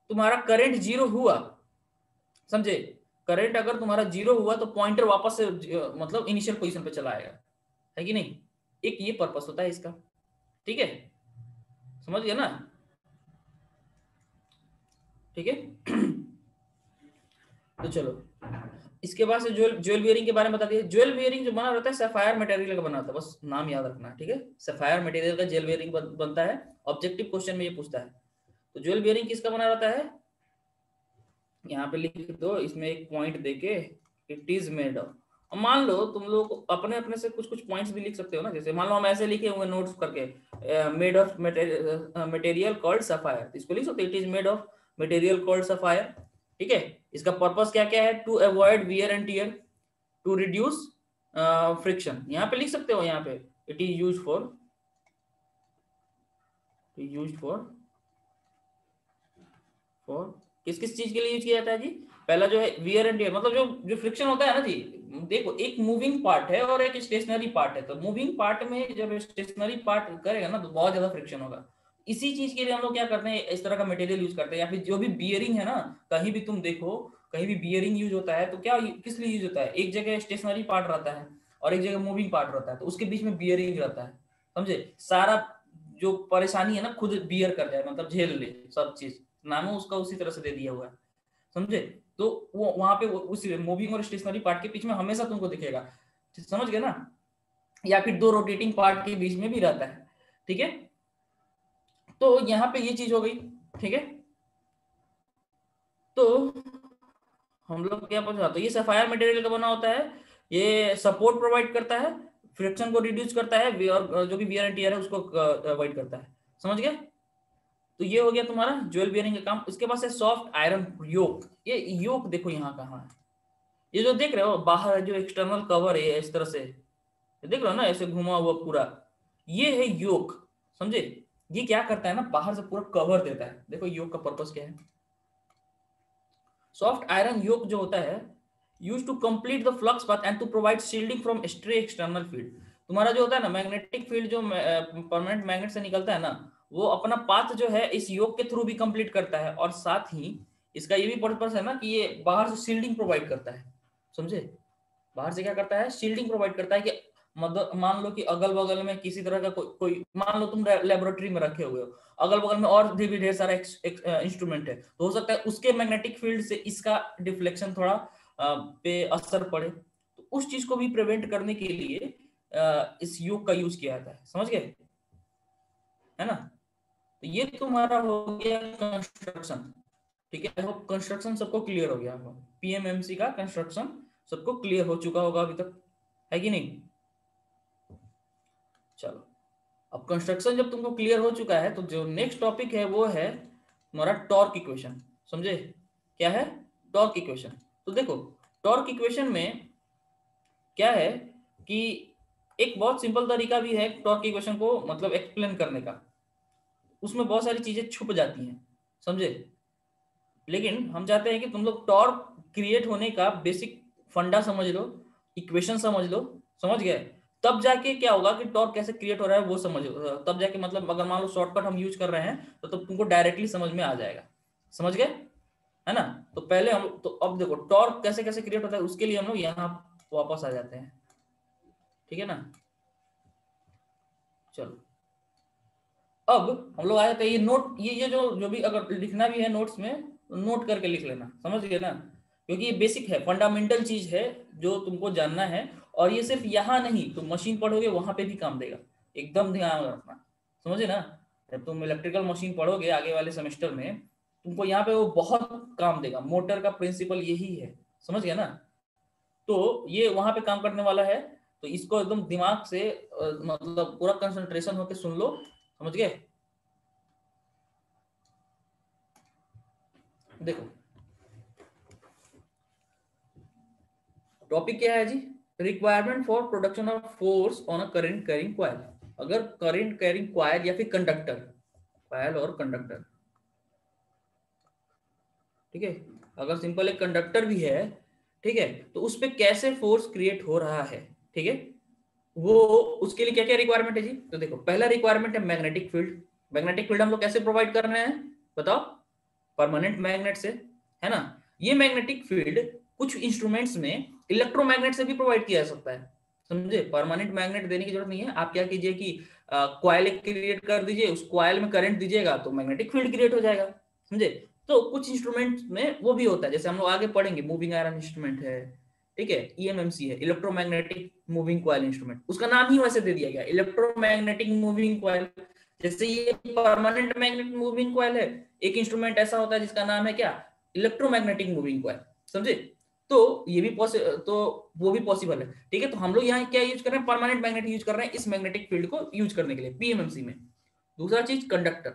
तुम्हारा करंट जीरो हुआ, समझे, करंट अगर तुम्हारा जीरो हुआ तो पॉइंटर वापस से मतलब इनिशियल पोजीशन पे चला आएगा, है कि नहीं। एक ये पर्पस होता है इसका, ठीक है, समझ गया ना, ठीक है। तो चलो इसके बाद से ज्वेल बियरिंग के बारे में बता दिए। ज्वेल बियरिंग जो बना रहता है सैफायर मटेरियल का बना होता है, बस नाम याद रखना है, ठीक है। सैफायर मटेरियल का ज्वेल बियरिंग बनता है, ऑब्जेक्टिव क्वेश्चन में ये पूछता है। तो ज्वेल बियरिंग किसका बना रहता है, यहाँ पे लिख दो, इसमें एक पॉइंट देके इट इज मेड ऑफ। मान लो तुम लोग अपने अपने से कुछ कुछ पॉइंट्स भी लिख सकते हो ना, जैसे मान लो हम ऐसे लिखे हुए नोट्स करके made of material called sapphire, इसको लिख सकते it is made of material called sapphire, ठीक है। इसका पर्पस क्या क्या है, to avoid wear and tear, to reduce friction, यहाँ पे लिख सकते हो, यहाँ पे इट इज यूज फॉर किस किस चीज के लिए यूज किया जाता है जी। पहला जो है वियर एंड टियर, मतलब जो फ्रिक्शन होता है ना जी, देखो एक मूविंग पार्ट है और एक स्टेशनरी पार्ट है। तो मूविंग पार्ट में जब स्टेशनरी पार्ट करेगा ना तो बहुत ज्यादा फ्रिक्शन होगा। इसी चीज के लिए हम लोग क्या करते हैं, इस तरह का मटेरियल यूज करते हैं। या फिर जो भी बियरिंग है ना, कहीं भी तुम देखो, कहीं भी बियरिंग यूज होता है तो क्या किस लिए यूज होता है, एक जगह स्टेशनरी पार्ट रहता है और एक जगह मूविंग पार्ट रहता है, तो उसके बीच में बियरिंग रहता है, समझे। सारा जो परेशानी है ना खुद बियर कर जाए, मतलब झेल ले सब चीज, नामो उसका उसी तरह से दे दिया हुआ है, समझे। तो वो वहां पे उस मूविंग और स्टेशनरी पार्ट के बीच में हमेशा तुमको दिखेगा, समझ गए ना। या फिर दो रोटेटिंग पार्ट के बीच में भी रहता है, ठीक है। तो यहाँ पे ये चीज हो गई, ठीक है। तो हम लोग क्या पूछा, तो ये सफायर मटेरियल का बना होता है, ये सपोर्ट प्रोवाइड करता है, फ्रिक्शन को रिड्यूस करता है, और जो भी वियर एंड टियर है उसको अवॉइड करता है, समझ गए। तो ये हो गया तुम्हारा ज्वेल बियरिंग का काम। उसके बाद से सॉफ्ट आयरन योक, ये योक देखो यहाँ कहाँ है, ये जो देख रहे हो बाहर जो एक्सटर्नल कवर है इस तरह से, देख रहे हो ना ऐसे घुमा हुआ पूरा, ये है योक, समझे। ये क्या करता है ना, बाहर से पूरा कवर देता है। देखो योक का पर्पस क्या है, सॉफ्ट आयरन योक जो होता है use to complete the flux path and to provide shielding from stray external field. तुम्हारा जो होता है ना मैग्नेटिक फील्ड जो परमानेंट मैग्नेट से निकलता है ना, वो अपना पाथ जो है इस योक के थ्रू भी कंप्लीट करता है, और साथ ही इसका ये भी पर्पस है ना कि ये बाहर से शील्डिंग प्रोवाइड करता है, समझे। बाहर से क्या करता है, शील्डिंग प्रोवाइड करता है कि मतलब मान लो कि अगल बगल में किसी तरह का कोई मान लो तुम लेबोरेटरी में रखे हुए हो, अगल बगल में और भी ढेर सारा इंस्ट्रूमेंट है, तो हो सकता है उसके मैग्नेटिक फील्ड से इसका डिफ्लेक्शन थोड़ा पे असर पड़े, तो उस चीज को भी प्रिवेंट करने के लिए इस योग का यूज किया जाता है, समझ गए, है ना। तो ये तुम्हारा हो गया कंस्ट्रक्शन, ठीक है। कंस्ट्रक्शन सबको क्लियर हो गया, पीएमएमसी का कंस्ट्रक्शन सबको क्लियर हो चुका होगा अभी तक, है कि नहीं। चलो अब कंस्ट्रक्शन जब तुमको क्लियर हो चुका है तो जो नेक्स्ट टॉपिक है वो है तुम्हारा टॉर्क इक्वेशन, समझे। क्या है, टॉर्क इक्वेशन। तो देखो टॉर्क इक्वेशन में क्या है कि एक बहुत सिंपल तरीका भी है टॉर्क इक्वेशन को मतलब एक्सप्लेन करने का, उसमें बहुत सारी चीजें छुप जाती हैं, समझे। लेकिन हम चाहते हैं कि तुम लोग टॉर्क क्रिएट होने का बेसिक फंडा समझ लो, इक्वेशन समझ लो, समझ गए, तब जाके क्या होगा कि टॉर्क कैसे क्रिएट हो रहा है वो समझ, तब जाके मतलब अगर मान लो शॉर्टकट हम यूज कर रहे हैं तो तब तुमको डायरेक्टली समझ में आ जाएगा, समझ गए, है ना। तो पहले हम तो अब देखो टॉर्क कैसे कैसे क्रिएट होता है उसके लिए हम लोग यहाँ वापस आ जाते हैं, ठीक है ना। चलो अब हम लोग आ जाते हैं ये नोट, ये जो भी अगर लिखना भी है नोट्स में नोट करके लिख लेना, समझ गए ना, क्योंकि ये बेसिक है, फंडामेंटल चीज है जो तुमको जानना है, और ये सिर्फ यहाँ नहीं तुम मशीन पढ़ोगे वहां पे भी काम देगा, एकदम ध्यान रखना, समझे ना। जब तुम इलेक्ट्रिकल मशीन पढ़ोगे आगे वाले सेमेस्टर में तुमको यहाँ पे वो बहुत काम देगा, मोटर का प्रिंसिपल यही है, समझ गया ना। तो ये वहां पे काम करने वाला है। तो इसको एकदम दिमाग से मतलब पूरा कंसंट्रेशन होके सुन लो, समझ गए। देखो टॉपिक क्या है जी, requirement for production of force on a current carrying coil. अगर करंट कैरिंग कॉइल या फिर कंडक्टर, कॉइल और कंडक्टर, ठीक है, अगर सिंपल एक कंडक्टर भी है, ठीक है, तो उस पर कैसे फोर्स क्रिएट हो रहा है, ठीक है, वो उसके लिए क्या क्या रिक्वायरमेंट है जी। तो देखो पहला रिक्वायरमेंट है मैग्नेटिक फील्ड। मैग्नेटिक फील्ड हम लोग कैसे प्रोवाइड कर रहे हैं बताओ, परमानेंट मैग्नेट से, है ना। ये मैग्नेटिक फील्ड कुछ इंस्ट्रूमेंट्स में इलेक्ट्रोमैग्नेट से भी प्रोवाइड किया जा सकता है, समझे। परमानेंट मैग्नेट देने की जरूरत नहीं है, आप क्या कीजिए कि कॉइल क्रिएट कर दीजिए, उस कॉइल में करंट दीजिएगा तो मैग्नेटिक फील्ड क्रिएट हो जाएगा, समझे। तो कुछ इंस्ट्रूमेंट में वो भी होता है, जैसे हम लोग आगे पढ़ेंगे, मूविंग आयरन इंस्ट्रूमेंट है, ठीक है, ईएमएमसी है, इलेक्ट्रोमैग्नेटिक मूविंग कॉइल इंस्ट्रूमेंट, उसका नाम ही वैसे दे दिया गया, इलेक्ट्रोमैग्नेटिक मूविंग कॉइल। जैसे ये परमानेंट मैग्नेट मूविंग कॉइल है, एक इंस्ट्रूमेंट ऐसा होता है जिसका नाम है क्या, इलेक्ट्रोमैग्नेटिक मूविंग कॉइल, समझे। तो ये भी तो वो भी पॉसिबल है, ठीक है। तो हम लोग यहाँ क्या यूज कर रहे हैं, परमानेंट मैग्नेट यूज कर रहे हैं इस मैग्नेटिक फील्ड को यूज करने के लिए पीएमएमसी में। दूसरा चीज कंडक्टर,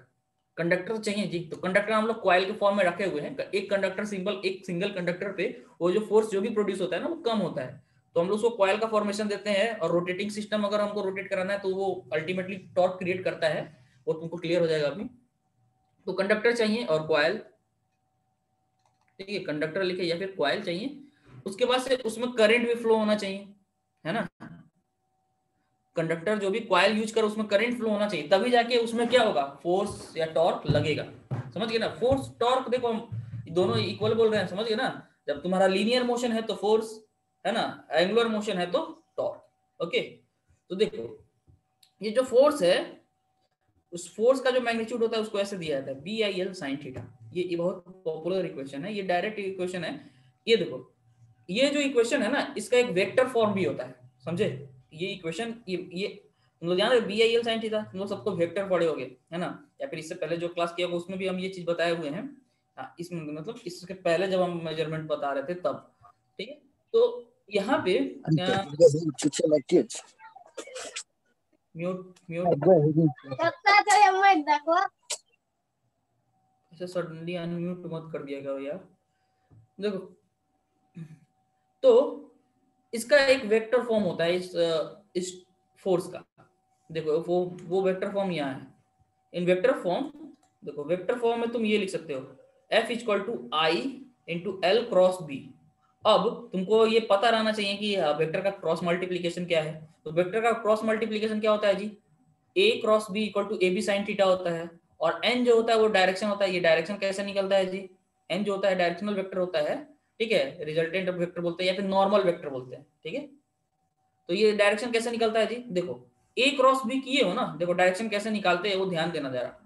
कंडक्टर चाहिए जी। तो कंडक्टर हम लोग कॉइल के फॉर्म में रखे हुए हैं, एक कंडक्टर सिंपल, एक सिंगल कंडक्टर पे वो जो फोर्स जो भी प्रोड्यूस होता है ना वो कम होता है, तो हम लोग उसको कॉइल का फॉर्मेशन देते हैं, और रोटेटिंग सिस्टम अगर हमको रोटेट कराना है तो वो अल्टीमेटली टॉर्क क्रिएट करता है, वो तुमको क्लियर हो जाएगा अभी। तो कंडक्टर चाहिए और कॉइल, ठीक है, कंडक्टर लिखे या फिर कॉइल चाहिए। उसके बाद से उसमें करंट भी फ्लो होना चाहिए, है ना। कंडक्टर जो भी कॉइल यूज कर उसमें करंट फ्लो होना चाहिए, तभी जाके उसमें क्या होगा, फोर्स या टॉर्क लगेगा, समझ गए ना। फोर्स टॉर्क देखो हम दोनों इक्वल बोल रहे हैं, समझ गए ना। जब तुम्हारा लीनियर मोशन है तो फोर्स, है ना, एंगुलर मोशन है तो टॉर्क। ओके, तो देखो ये जो फोर्स है, उस फोर्स का जो मैग्नीट्यूड होता है उसको ऐसे दिया जाता है B I L sine theta. ये बहुत पॉपुलर इक्वेशन है, ये डायरेक्ट इक्वेशन है। ये देखो ये जो इक्वेशन है ना, इसका एक वेक्टर फॉर्म भी होता है, समझे। ये इक्वेशन ये तुम लोग जान रहे B I L sine theta, तुम लोग सबको वेक्टर पढ़े होगे, है ना, या फिर इससे पहले जो क्लास किया होगा उसमें भी हम ये चीज बताए हुए हैं। हाँ, इसमें मतलब इसके पहले जब हम मेजरमेंट बता रहे थे तब, ठीक है। तो यहाँ पे म्यूट म्यूट ऐसे सडनली अनम्यूट मत कर दिया यार। देखो तो इसका एक वेक्टर फॉर्म होता है इस फोर्स का। देखो वो वेक्टर फॉर्म यहाँ है। इन वेक्टर फॉर्म, देखो वेक्टर फॉर्म में तुम ये लिख सकते हो F equal to I into L cross B. अब तुमको ये पता रहना चाहिए कि वेक्टर का क्रॉस मल्टीप्लीकेशन क्या है। तो वेक्टर का क्रॉस मल्टीप्लीकेशन क्या होता है जी, A cross B equal to A B sine theta होता है, और एन जो होता है वो डायरेक्शन होता है। ये डायरेक्शन कैसे निकलता है जी, एन जो होता है डायरेक्शनल वेक्टर होता है, ठीक है, रिजल्टेंट वेक्टर बोलते हैं या फिर नॉर्मल वेक्टर बोलते हैं, ठीक है। तो ये डायरेक्शन कैसे निकलता है जी, देखो ए क्रॉस बी किए हो ना, देखो डायरेक्शन कैसे निकालते हैं वो ध्यान देना जरा।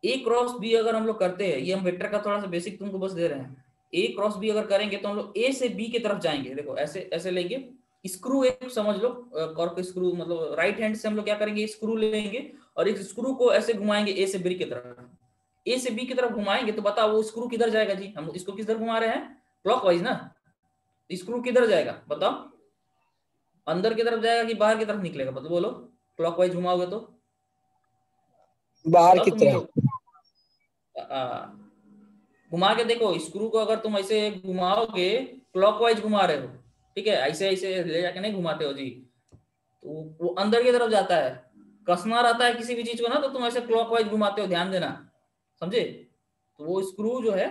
ए क्रॉस बी अगर हम लोग करते हैं, ये हम वेक्टर का थोड़ा सा बेसिक तुमको बस दे रहे हैं, ए क्रॉस बी अगर करेंगे तो हम लोग ए से बी की तरफ जाएंगे। देखो ऐसे ऐसे लेंगे, स्क्रू एक समझ लो, कॉर्क स्क्रू, मतलब राइट हैंड से हम लोग क्या करेंगे, स्क्रू लेंगे और इस स्क्रू को ऐसे घुमाएंगे ए से बी की तरफ। ए से बी की तरफ घुमाएंगे तो बताओ वो स्क्रू किधर जाएगा जी, हम इसको किधर घुमा रहे हैं, क्लॉकवाइज ना। स्क्रू किधर जाएगा बताओ, अंदर की तरफ जाएगा कि बाहर की तरफ निकलेगा, मतलब बोलो, क्लॉकवाइज घुमाओगे तो बाहर बताओ की तुम ही तरफ। लोग। घुमा के देखो, स्क्रू को अगर तुम ऐसे घुमाओगे, क्लॉकवाइज घुमा रहे हो, ठीक है, ऐसे ऐसे ले जाके नहीं घुमाते हो जी, तो वो अंदर की तरफ जाता है। कसना रहता है किसी भी चीज को ना, तो तुम ऐसे क्लॉकवाइज घुमाते हो, ध्यान देना, समझे। तो वो स्क्रू जो है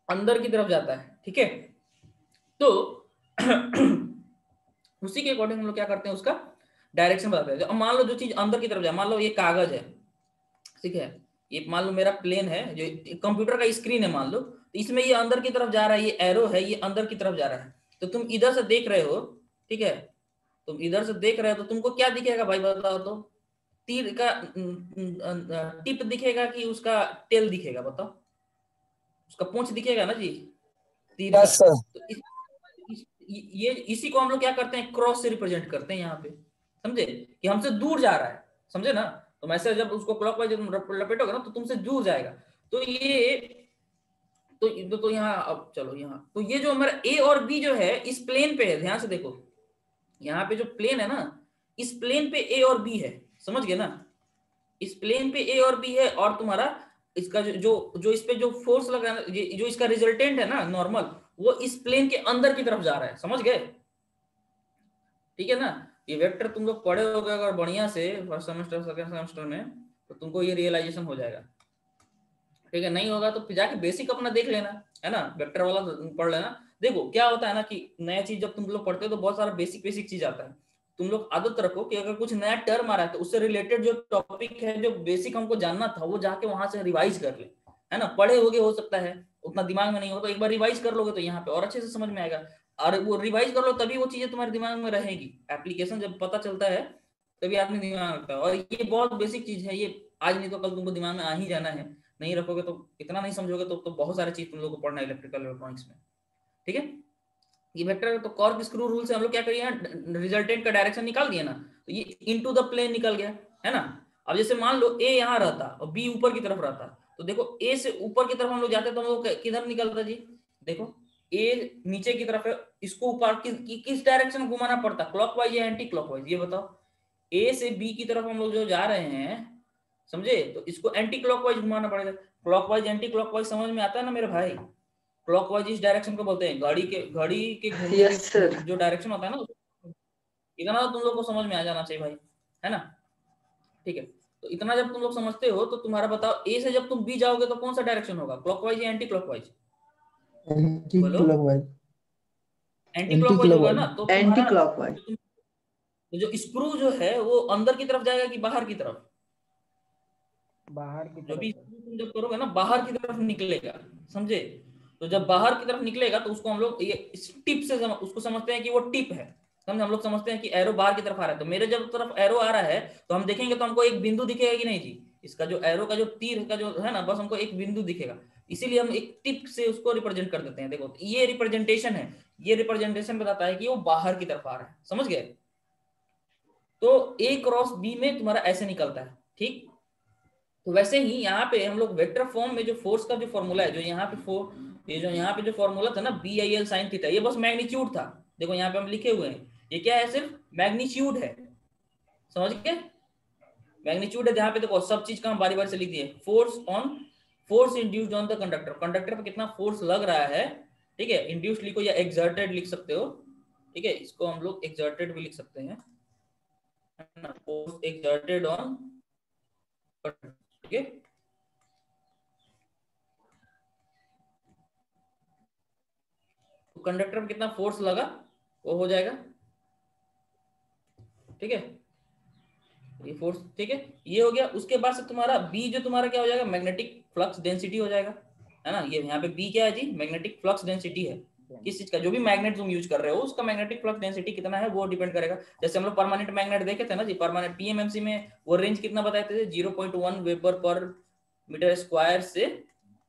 अंदर की तरफ जाता है, ठीक है। तो उसी के अकॉर्डिंग हम लोग क्या करते हैं, उसका डायरेक्शन बताते हैं। अब मान लो जो चीज अंदर की तरफ जाए, मान लो ये कागज है, ठीक है, ये मान लो मेरा प्लेन है, जो कंप्यूटर का स्क्रीन है मान लो, तो इसमें ये अंदर की तरफ जा रहा है, ये एरो है, ये अंदर की तरफ जा रहा है। तो तुम इधर से देख रहे हो, ठीक है, तुम इधर से देख रहे हो तो तुमको क्या दिखेगा भाई बताओ तो, तीर का टिप दिखेगा कि उसका टेल दिखेगा बताओ, उसका पूंछ दिखेगा ना जी, तीर का। Yes sir. तो ये इसी को हम लोग क्या करते हैं, क्रॉस से रिप्रेजेंट करते हैं यहाँ पे, समझे, कि हमसे दूर जा रहा है, समझे ना। तो ऐसे जब उसको क्लॉकवाइज लपेटोगे ना तो तुमसे दूर जाएगा। तो ये तो यहाँ अब चलो यहाँ, तो ये जो हमारा ए और बी जो है इस प्लेन पे है, ध्यान से देखो यहाँ पे जो प्लेन है ना, इस प्लेन पे ए और बी है, समझ गए ना, इस प्लेन पे ए और बी है, और तुम्हारा इसका जो इस पे जो फोर्स लगा है, जो इसका रिजल्टेंट है ना नॉर्मल, वो इस प्लेन के अंदर की तरफ जा रहा है, समझ गए, ठीक है ना। ये वेक्टर तुम लोग पढ़े होगे अगर बढ़िया से फर्स्ट सेमेस्टर सेकंड सेमेस्टर में, तो तुमको ये रियलाइजेशन हो जाएगा, ठीक है। नहीं होगा तो फिर जाके बेसिक अपना देख लेना, है ना, वेक्टर वाला पढ़ लेना। देखो क्या होता है ना कि नया चीज जब तुम लोग पढ़ते हो तो बहुत सारा बेसिक बेसिक चीज आता है, तुम लोग आदत रखो कि अगर कुछ नया टर्म आ रहा है तो उससे रिलेटेड जो टॉपिक है, जो बेसिक हमको जानना था, वो जाके वहां से रिवाइज कर ले, है ना। पढ़े होगे हो सकता है उतना दिमाग में नहीं हो, तो एक बार रिवाइज कर लोगे तो यहाँ पे और अच्छे से समझ में आएगा, और वो रिवाइज कर लो तभी वो चीजें तुम्हारे दिमाग में रहेगी, एप्लीकेशन जब पता चलता है तभी आदमी दिमाग रखता है। और ये बहुत बेसिक चीज है, ये आज नहीं तो कल तुमको दिमाग में आ ही जाना है, नहीं रखोगे तो इतना नहीं समझोगे तो बहुत सारी चीज तुम लोग को पढ़ना है इलेक्ट्रिकल इलेक्ट्रॉनिक्स में, ठीक है। ये वेक्टर तो कॉर्क स्क्रू रूल से हम लोग क्या करिए, रिजल्टेंट का डायरेक्शन निकाल दिया ना, तो ये इनटू द प्लेन निकल गया, है ना। अब जैसे मान लो ए यहाँ रहता और बी ऊपर की तरफ रहता, तो देखो ए से ऊपर की तरफ हम लोग जाते तो हम लोग किधर निकलता जी, देखो ए नीचे की तरफ है, इसको ऊपर किस डायरेक्शन घुमाना पड़ता, क्लॉकवाइज या एंटी क्लॉकवाइज, ये बताओ। ए से बी की तरफ हम लोग जो जा रहे हैं, समझे, तो इसको एंटी क्लॉकवाइज घुमाना पड़ेगा। क्लॉकवाइज एंटी क्लॉकवाइज समझ में आता है ना मेरे भाई। क्लॉकवाइज इस डायरेक्शन को बोलते हैं, घड़ी के घूमने यस सर। के जो डायरेक्शन होता है ना, इतना तो तुम लोग को समझ में आ जाना चाहिए भाई, है ना, ठीक है। तो इतना जब तुम लोग समझते हो तो तुम्हारा बताओ ए से जब तुम बी जाओगे तो कौन सा डायरेक्शन होगा, क्लॉकवाइज या एंटी क्लॉकवाइज, एंटी बोलो। क्लॉकवाइज। एंटी एंटी क्लॉकवाइज होगा ना, क्लॉकवाइज। तो एंटी तुम्हारा क्लॉकवाइज। जो स्क्रू जो है वो अंदर की तरफ जाएगा कि बाहर की तरफ, बाहर की जो भी तरफ। तुम जब करोगे ना बाहर की तरफ निकलेगा, समझे। तो जब बाहर की तरफ निकलेगा तो उसको हम लोग ये टिप से उसको समझते हैं कि वो टिप है, समझे। हम लोग समझते हैं कि एरो बाहर की तरफ आ रहा है, तो मेरे जब तरफ एरो आ रहा है तो हम देखेंगे तो हमको एक बिंदु दिखेगा कि नहीं जी, इसका जो एरो का जो तीर का जो है ना, बस हमको एक बिंदु दिखेगा, इसीलिए हम एक टिप से उसको रिप्रेजेंट कर देते हैं। देखो ये रिप्रेजेंटेशन है, ये रिप्रेजेंटेशन बताता है कि वो बाहर की तरफ आ रहा है, समझ गए। तो ए क्रॉस बी में तुम्हारा ऐसे निकलता है, ठीक। तो वैसे ही यहाँ पे हम लोग वेक्टर फॉर्म में जो फोर्स का जो फॉर्मूला है, जो यहाँ पे ये जो यहाँ पे जो फॉर्मूला था ना, B I L sine theta, ये बस मैग्नीट्यूड था। देखो यहाँ पे हम लिखे हुए हैं, ये क्या है, सिर्फ मैग्नीट्यूड है, समझ गए। मैग्नीट्यूड है, जहाँ पे देखो सब चीज का हम बारी बारी से लिख दिए, force induced on the conductor, conductor पे कितना फोर्स लग रहा है, ठीक है। इंड्यूस्ड लिखो या एक्सर्टेड लिख सकते हो, ठीक है, इसको हम लोग एक्सर्टेड भी लिख सकते हैं, फोर्स एक्सर्टेड ऑन, ठीक है। तो कंडक्टर में कितना फोर्स लगा वो हो जाएगा, ठीक है, ये फोर्स, ठीक है, ये हो गया। उसके बाद से तुम्हारा बी जो तुम्हारा क्या हो जाएगा, मैग्नेटिक फ्लक्स डेंसिटी हो जाएगा, है ना। ये यहाँ पे बी क्या है जी, मैग्नेटिक फ्लक्स डेंसिटी है, किस चीज का, जो भी मैग्नेट तुम यूज कर रहे हो उसका मैग्नेटिक फ्लक्स डेंसिटी कितना है वो डिपेंड करेगा। जैसे हम लोग परमानेंट मैग्नेट देखे थे ना जी, परमानेंट पीएमएमसी में वो रेंज कितना बताए थे, 0.1 वेबर पर मीटर स्क्वायर से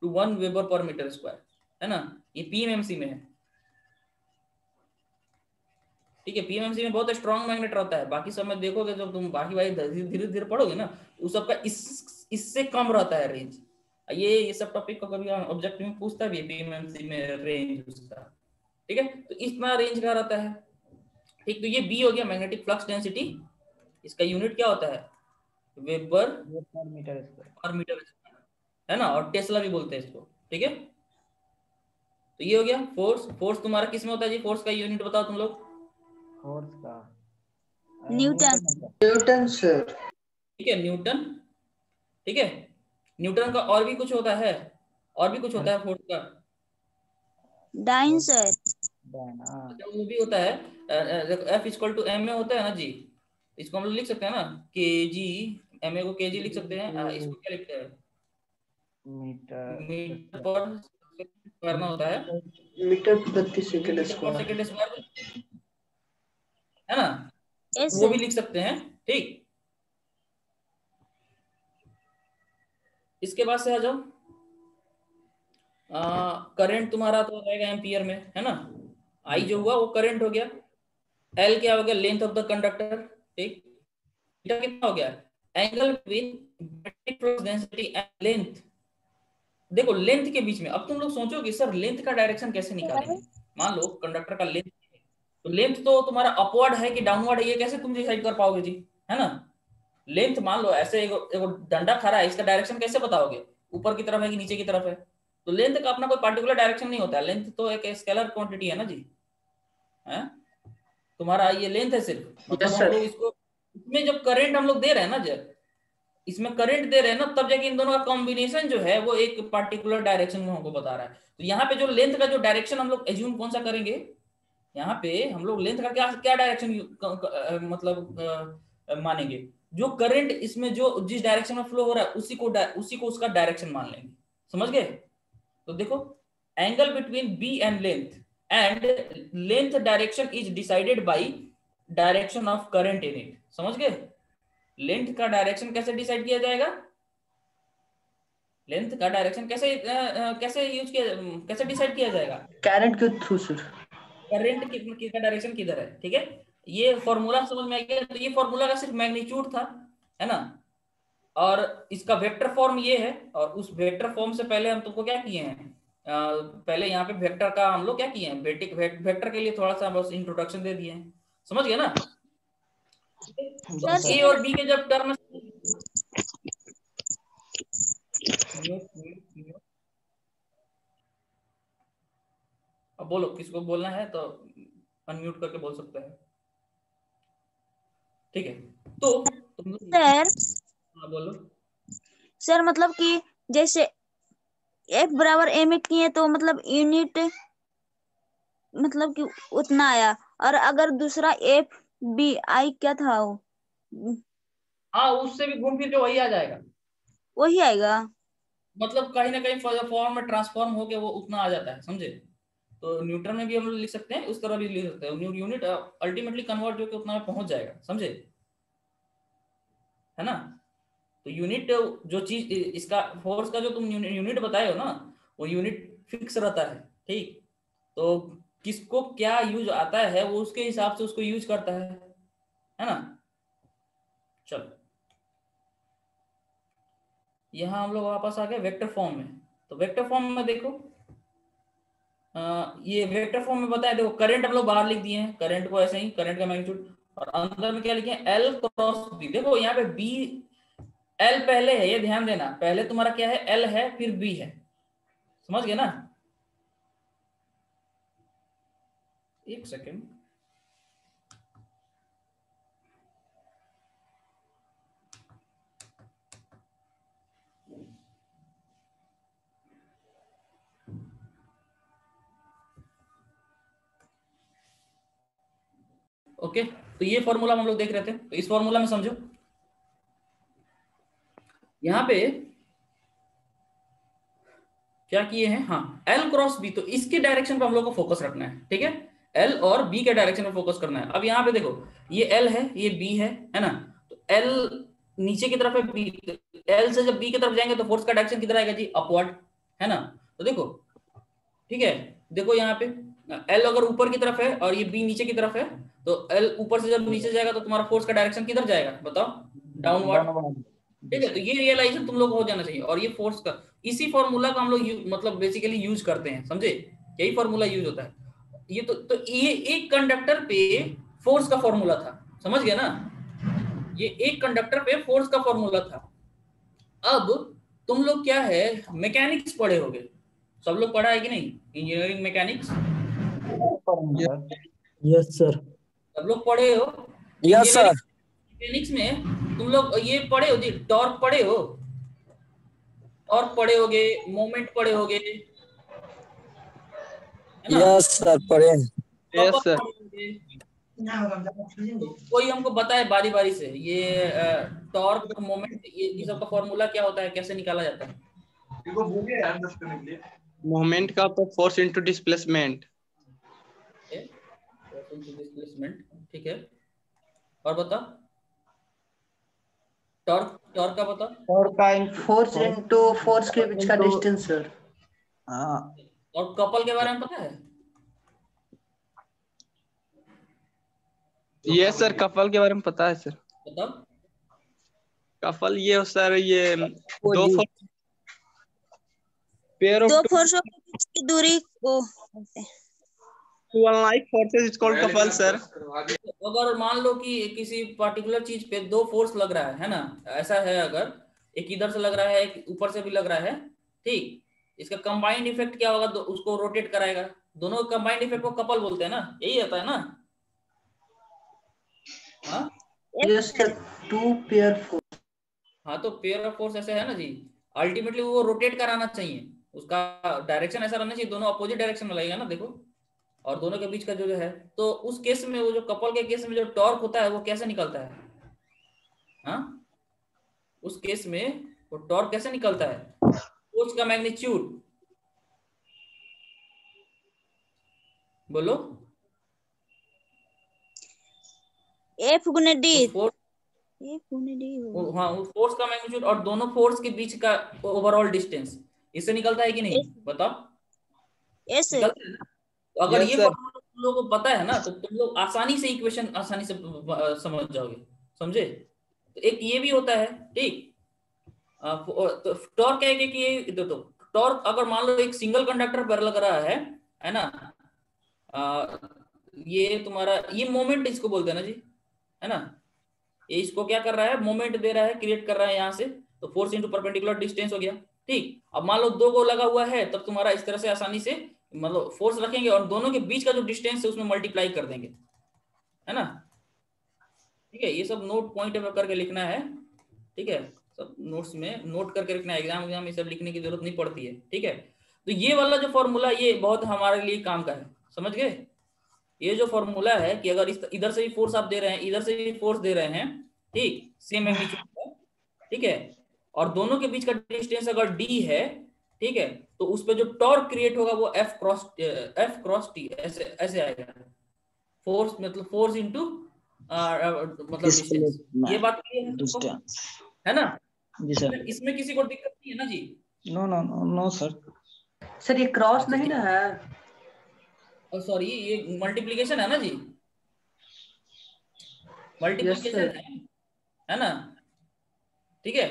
1 वेबर पर मीटर स्क्वायर, है ना, ये पीएमएमसी में है, ठीक है। पीएमएमसी में बहुत स्ट्रॉन्ग मैग्नेट रहता है, बाकी सब में देखोगे जब तुम बाकी बाकी धीरे धीरे पढ़ोगे ना, उस सबका इससे कम रहता है रेंज। ये सब टॉपिक को कभी ऑब्जेक्टिव में पूछता भी है, पीएमएमसी में रेंज उसका, ठीक है। तो इतना रेंज का रहता है, ठीक। तो ये बी हो गया मैग्नेटिक फ्लक्स डेंसिटी, इसका यूनिट क्या होता है, वेबर पर मीटर स्क्वायर। पर मीटर स्क्वायर, है ना, और टेस्ला भी बोलते हैं इसको, ठीक है। तो ये हो गया फोर्स तुम्हारा किस में होता है जी, फोर्स का यूनिट बताओ तुम लोग, फोर्स का न्यूटन। Newton sir. ठीक है, न्यूटन, ठीक है। न्यूटन का और भी कुछ होता है, और भी कुछ होता है फोर्स का, डाइन सर। वो भी होता है, F equal to M A होता है ना जी, इसको हम लोग लिख सकते हैं ना, के जी, एम ए को के जी लिख सकते हैं, इसको क्या लिखते हैं, मीटर पर करना होता है, मीटर प्रति सेकंड मीटर पर स्क्वायर। सेकंड स्क्वायर, है ना, यस वो भी सर। लिख सकते हैं, ठीक। इसके बाद से आ जाओ, करंट तुम्हारा तो रहेगा एम्पियर में, है ना। आई जो हुआ वो करंट हो गया, एल क्या हो गया, लेंथ ऑफ द कंडक्टर, ठीक। थीटा कितना हो गया, angle between magnetic flux density and length, देखो लेंथ के बीच में, अब तुम लोग सोचो कि सर लेंथ का डायरेक्शन कैसे निकालेंगे। मान लो कंडक्टर का लेंथ, तो लेंथ तो तुम्हारा अपवर्ड है कि डाउनवर्ड है, ये कैसे तुम डिसाइड कर पाओगे जी, है ना। लेंथ मान लो ऐसे एगो डंडा खड़ा है, इसका डायरेक्शन कैसे बताओगे, ऊपर की तरफ है कि नीचे की तरफ है। तो लेंथ का अपना कोई पर्टिकुलर डायरेक्शन नहीं होता है, लेंथ तो एक स्केलर क्वांटिटी है ना जी, है। तुम्हारा ये लेंथ है सिर्फ, मतलब यस हम सर। लोग इसको, इसमें जब करंट हम लोग दे रहे हैं ना, जब इसमें करंट दे रहे हैं ना, तब जाके इन दोनों का कॉम्बिनेशन जो है वो एक पर्टिकुलर डायरेक्शन में हमको बता रहा है। तो यहाँ पे जो लेंथ का जो डायरेक्शन हम लोग एज्यूम कौन सा करेंगे, यहाँ पे हम लोग लेंथ का क्या क्या डायरेक्शन मतलब मानेंगे, जो करंट इसमें जो जिस डायरेक्शन में फ्लो हो रहा है उसी को उसका डायरेक्शन मान लेंगे। समझ गए। तो देखो, angle between B and length direction is decided by direction of current in it. समझ गए। लेंथ का डायरेक्शन कैसे डिसाइड किया जाएगा, लेंथ का डायरेक्शन कैसे यूज किया, कैसे डिसाइड किया जाएगा, करंट के थ्रू सर। करंट का डायरेक्शन किधर है, ठीक है। ये फॉर्मूला समझ में आ गया। तो ये फॉर्मूला का सिर्फ मैग्नीट्यूड था, है ना, और इसका वेक्टर फॉर्म ये है। और उस वेक्टर फॉर्म से पहले हम तुमको क्या किए हैं, पहले यहाँ पे वेक्टर का हम लोग क्या किए हैं, बेटिक वेक्टर के लिए थोड़ा सा बस इंट्रोडक्शन दे दिए हैं। समझ गए ना। तो ए और बी के जब टर्म, अब बोलो किसको बोलना है तो अनम्यूट करके बोल सकते हैं, ठीक है। तो तुम सर हाँ बोलो। सर मतलब कि जैसे F बराबर m किए तो मतलब यूनिट मतलब कि उतना आया, और अगर दूसरा F B I क्या था वो, हाँ उससे भी घूम फिर के वही आ जाएगा, वही आएगा। मतलब कहीं ना कहीं फॉर्म में ट्रांसफॉर्म होके वो उतना आ जाता है, समझे। तो न्यूटन में भी हम लोग लिख सकते हैं, उस तरह भी लिख सकते हैं, यूनिट अल्टीमेटली कन्वर्ट जो कि उतना में पहुंच जाएगा, समझे, है ना। तो यूनिट जो चीज इसका फोर्स का जो तुम यूनिट बताए हो ना, वो यूनिट फिक्स रहता है, ठीक। तो किसको क्या यूज आता है वो उसके हिसाब से उसको यूज करता है ना। चलो यहाँ हम लोग वापस आ गए वेक्टर फॉर्म में। तो वेक्टर फॉर्म में देखो, ये वेक्टर फॉर्म में बताया, देखो करंट हम लोग बाहर लिख दिए हैं, करंट को ऐसे ही, करंट का मैग्नीट्यूड, और अंदर में क्या लिखे हैं, एल क्रॉस बी। देखो यहाँ पे बी एल पहले है, ये ध्यान देना, पहले तुम्हारा क्या है, एल है फिर बी है। समझ गए ना। एक सेकेंड, ओके। तो ये फॉर्मूला हम लोग देख रहे थे, तो इस फॉर्मूला में समझो, यहाँ पे क्या किए हैं, हाँ एल क्रॉस बी, तो इसके डायरेक्शन पे हम लोग को फोकस रखना है, ठीक है। एल और बी के डायरेक्शन पे फोकस करना है। अब यहाँ पे देखो, ये एल है ये बी है ना। तो एल नीचे की तरफ है, बी, एल से जब बी की तरफ जाएंगे तो फोर्स का डायरेक्शन किधर आएगा जी, अपवर्ड, है ना। तो देखो, ठीक है, देखो यहाँ पे एल अगर ऊपर की तरफ है और ये बी नीचे की तरफ है, तो एल ऊपर से जब नीचे जाएगा तो तुम्हारा फोर्स का डायरेक्शन किधर जाएगा बताओ, डाउनवर्ड, ठीक है। तो ये रियलाइजेशन तुम लोग को हो जाना चाहिए। और ये फोर्स का, इसी फॉर्मूला का हम लोग मतलब बेसिकली यूज करते हैं, समझे, यही फॉर्मूला यूज होता है। ये तो ये एक कंडक्टर पे फोर्स का फॉर्मूला था, समझ गए ना, ये एक कंडक्टर पे फोर्स का फॉर्मूला था। अब तुम लोग क्या है, मैकेनिक्स पढ़े होगे, सब लोग पढ़ा है कि नहीं, इंजीनियरिंग मैकेनिक्स, यस सर। सब लोग पढ़े हो यस सर। मैकेनिक्स में। तुम लोग ये पढ़े हो जी, टॉर्क पढ़े हो, टॉर्क पढ़े होगे, मोमेंट पढ़े होगे, है ना। यस सर पढ़े हैं। Couple yes sir. पढ़े होगे। तो कोई हमको बताए बारी बारी से, ये टॉर्क मोमेंट ये सब का फॉर्मूला क्या होता है, कैसे निकाला जाता है। मोमेंट का तो फोर्स इनटू डिस्प्लेसमेंट। डिस्प्लेसमेंट, ठीक है। और बता, टॉर्क, टॉर्क का बता। और का फोर्स इनटू फोर्स के बीच का डिस्टेंस सर। और कपल के बारे में पता है। यस सर, कपल के बारे में पता है सर। बताओ। कपल ये सर, ये दो फोर्स, पेयर ऑफ दो फोर्सों के बीच की दूरी को बोलते हैं। Two unlike forces is called couple sir. अगर मान लो कि किसी पर्टिकुलर चीज पे दो फोर्स लग रहा है ना, ऐसा है, अगर एक इधर से लग रहा है एक ऊपर से भी लग रहा है, ठीक, इसका कंबाइंड इफेक्ट क्या होगा, उसको रोटेट कराएगा, दोनों कंबाइंड इफेक्ट को कपल बोलते हैं ना, यही आता है ना। हाँ yes sir, two pair force. हाँ, तो पेयर ऑफ फोर्स ऐसे है ना जी, अल्टीमेटली वो रोटेट कराना चाहिए, उसका डायरेक्शन ऐसा रहना चाहिए, दोनों अपोजिट डायरेक्शन में लगेगा ना, देखो, और दोनों के बीच का जो है, तो उस केस में वो जो कपल के केस में जो टॉर्क होता है वो कैसे निकलता है, हाँ, उस केस में वो टॉर्क कैसे निकलता है, फोर्स का मैग्नीट्यूड, बोलो, एफ गुने डी, उस फोर्स, एफ गुने डी होगा। हाँ, उस फोर्स का मैग्नीट्यूड और दोनों फोर्स के बीच का ओवरऑल डिस्टेंस, इससे निकलता है कि नहीं, बताओ, एस। निकलता है ना। तो अगर यस ये सर। फॉर्मूला तुम लोगों को पता है ना, तो तुम लोग आसानी से इक्वेशन आसानी से समझ जाओगे, समझे। तो एक ये भी होता है, ठीक, तो टॉर्क क्या है कि ये तो टॉर्क अगर मान लो एक सिंगल कंडक्टर पर लग रहा है ना, ये तुम्हारा ये मोमेंट इसको बोलते हैं ना जी, है ना, ये इसको क्या कर रहा है, मोमेंट दे रहा है, क्रिएट कर रहा है यहाँ से, तो फोर्स इंटू परपेंडिकुलर डिस्टेंस हो गया, ठीक। अब मान लो दो को लगा हुआ है, तब तुम्हारा इस तरह से आसानी से मतलब फोर्स रखेंगे और दोनों के बीच का जो डिस्टेंस है उसमें मल्टीप्लाई कर देंगे, है ना, ठीक है। ये सब नोट पॉइंट करके लिखना है, ठीक है, सब नोट्स में नोट करके रखना है, एग्जाम ये सब लिखने की जरूरत नहीं पड़ती है, ठीक है। तो ये वाला जो फॉर्मूला ये बहुत हमारे लिए काम का है, समझ गए। ये जो फॉर्मूला है कि अगर इधर से भी फोर्स आप दे रहे हैं, इधर से भी फोर्स दे रहे हैं, ठीक, सेम मैग्नीट्यूड का, ठीक है, और दोनों के बीच का डिस्टेंस अगर डी है, ठीक है, तो उस पे जो टॉर्क क्रिएट होगा वो एफ क्रॉस टी ऐसे ऐसे आएगा, फोर्स मतलब फोर्स इनटू मतलब डिस्टेंस। ये बात क्लियर है सबको, डिस्टेंस। है ना। जी सर। इसमें किसी को दिक्कत नहीं है ना जी। No no no no sir. Sir ये क्रॉस अच्छा, नहीं ना है? सॉरी, ये मल्टीप्लीकेशन है ना जी, यस मल्टीप्लीकेशन सर। है ना, ठीक है।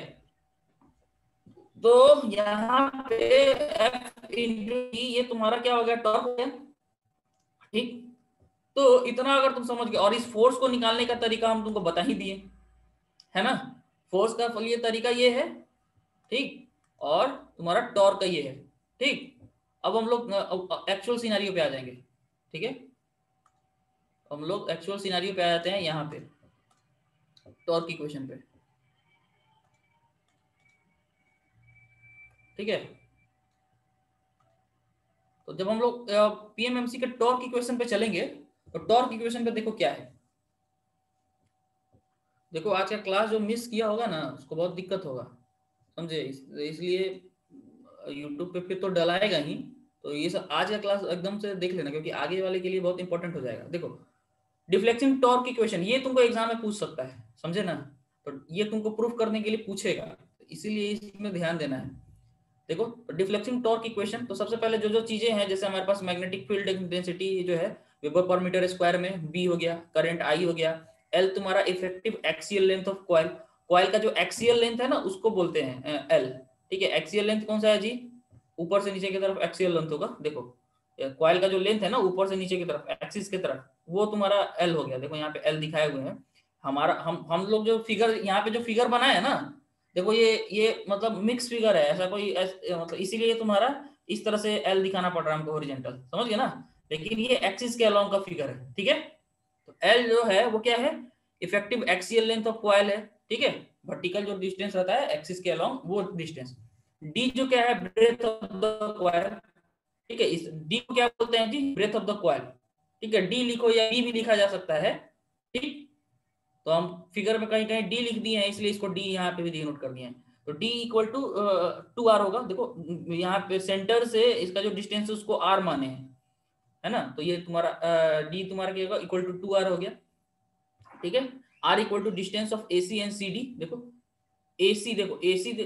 तो यहाँ पे एफ इंटू डी ये तुम्हारा क्या हो गया, टॉर्क हो गया, ठीक। तो इतना अगर तुम समझ गए, और इस फोर्स को निकालने का तरीका हम तुमको बता ही दिए, है ना, फोर्स का ये तरीका ये है, ठीक, और तुम्हारा टॉर्क का ये है, ठीक। अब हम लोग एक्चुअल सिनेरियो पे आ जाएंगे, ठीक है, हम लोग एक्चुअल सिनेरियो पे आ जाते हैं, यहाँ पे टॉर्क की क्वेश्चन पे, ठीक है। तो जब हम लोग पीएमएमसी के टॉर्क इक्वेशन पे चलेंगे, तो टॉर्क इक्वेशन पे देखो क्या है, देखो आज का क्लास जो मिस किया होगा ना उसको बहुत दिक्कत होगा, समझे, इसलिए यूट्यूब पे फिर तो डलाएगा ही, तो ये सब आज का क्लास एकदम से देख लेना, क्योंकि आगे वाले के लिए बहुत इंपॉर्टेंट हो जाएगा। देखो डिफ्लेक्शन टॉर्क इक्वेशन ये तुमको एग्जाम में पूछ सकता है, समझे ना, तो ये तुमको प्रूफ करने के लिए पूछेगा, इसीलिए इसमें ध्यान देना है। देखो डिफ्लेक्शन टॉर्क इक्वेशन, तो सबसे पहले जो जो चीजें हैं, जैसे हमारे पास मैग्नेटिक फील्ड इंटेंसिटी जो है वेबर पर मीटर स्क्वायर में, बी हो गया, करंट आई हो गया, एल तुम्हारा effective axial length of coil, coil का जो एक्सियल लेंथ है ना उसको बोलते हैं एल, ठीक है। एक्सियल लेंथ कौन सा है जी, ऊपर से नीचे की तरफ एक्सियल लेंथ होगा, देखो कॉइल का जो लेंथ है ना ऊपर से नीचे की तरफ एक्सिस की तरफ, वो तुम्हारा एल हो गया, देखो यहाँ पे एल दिखाए हुए हैं। हमारा हम लोग जो फिगर यहाँ पे जो फिगर बनाए है ना, देखो ये मतलब मिक्स फिगर है, ऐसा कोई मतलब इसीलिए तुम्हारा इस तरह से एल दिखाना पड़ रहा है हमको हॉरिजॉन्टल, समझ गए ना, लेकिन ये एक्सिस के अलोंग का फिगर है, ठीक है। तो एल जो है वो क्या है, effective axial length of coil है, ठीक है, वर्टिकल जो डिस्टेंस रहता है एक्सिस के अलोंग वो डिस्टेंस। डी जो क्या है, ब्रेथ ऑफ द कॉइल, ठीक है, इस डी को क्या बोलते हैं जी, ब्रेथ ऑफ द कॉइल, ठीक है, डी लिखो या डी भी लिखा जा सकता है, ठीक। तो हम फिगर में कहीं कहीं डी लिख दिए हैं, इसलिए इसको डी यहाँ पे भी डिनोट कर दिए हैं। तो डी इक्वल टू 2r होगा, देखो यहाँ पे सेंटर से इसका जो डिस्टेंस है उसको r माने हैं, है ना, तो ये तुम्हारा डी तुम्हारा क्या होगा, इक्वल टू 2r हो गया, ठीक है। r equal to distance of AC and CD, देखो AC, देखो AC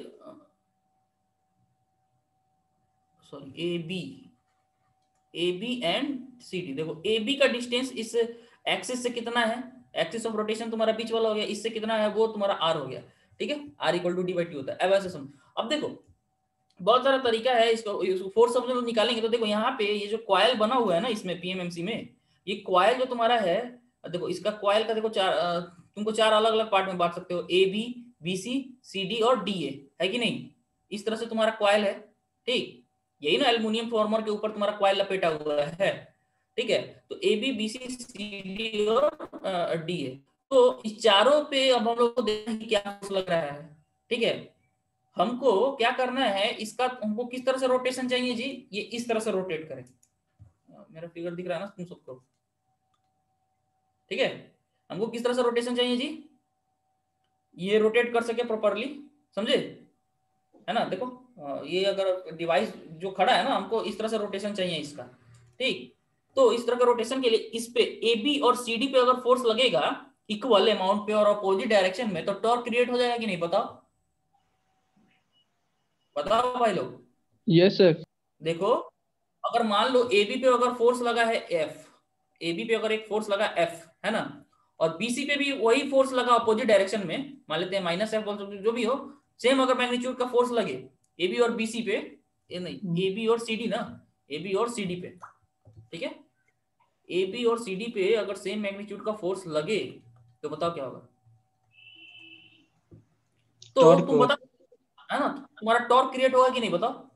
sorry AB and CD, देखो AB का डिस्टेंस इस एक्सिस से कितना है, एक्सिस ऑफ रोटेशन तुम्हारा बीच वाला हो गया, इससे कितना है वो तुम्हारा r हो गया, ठीक है, r equal to D by T होता है। अब ऐसे समझ, अब देखो बहुत सारा तरीका है इसको फोर्स हम लोग निकालेंगे। तो देखो यहाँ पे ये जो कॉइल बना हुआ है ना इसमें पीएमएमसी में, ये कॉइल जो तुम्हारा है, देखो इसका कॉइल का देखो तुमको चार अलग अलग पार्ट में बांट सकते हो, A B, B C, C D और डी ए, है कि नहीं? इस तरह से तुम्हारा कॉइल है, ठीक। यही ना एल्युमिनियम फॉर्मर के ऊपर तुम्हारा कॉइल लपेटा हुआ है, ठीक है। तो A B, B C, C D और डी ए, तो इस चारों पे अब हम लोग को देखना है कि क्या फोर्स लग रहा है, ठीक है। हमको क्या करना है, इसका हमको किस तरह से रोटेशन चाहिए जी, ये इस तरह से रोटेट करें। मेरा फिगर दिख रहा है ना तुम सबको, ठीक है। हमको किस तरह से रोटेशन चाहिए जी, ये रोटेट कर सके प्रॉपरली, समझे, है ना। देखो ये अगर डिवाइस जो खड़ा है ना, हमको इस तरह से रोटेशन चाहिए इसका, ठीक। तो इस तरह का रोटेशन के लिए इस पे ए बी और सी डी पे अगर फोर्स लगेगा इक्वल अमाउंट पे और अपोजिट डायरेक्शन में, तो टॉर्क क्रिएट हो जाएगा कि नहीं, बताओ बताओ भाई लोग। Yes sir. देखो अगर मान लो ए बी पे अगर फोर्स लगा है एफ, ए बी पे अगर एक फोर्स लगा एफ, है ना, और बीसी पे भी वही फोर्स लगा अपोजिट डायरेक्शन में, मान लेते हैं माइनस एफ बोल सकते जो भी हो, सेम अगर मैग्नीट्यूड का फोर्स लगे ए बी और बीसी पे, ये नहीं ए बी और सी डी ना, ए बी और सी डी पे, ठीक है, ए बी और सी डी पे अगर सेम मैग्नीट्यूड का फोर्स लगे तो बताओ क्या होगा। तो तुम बताओ, है ना, तुम्हारा टॉर्क क्रिएट होगा कि नहीं, बताओ।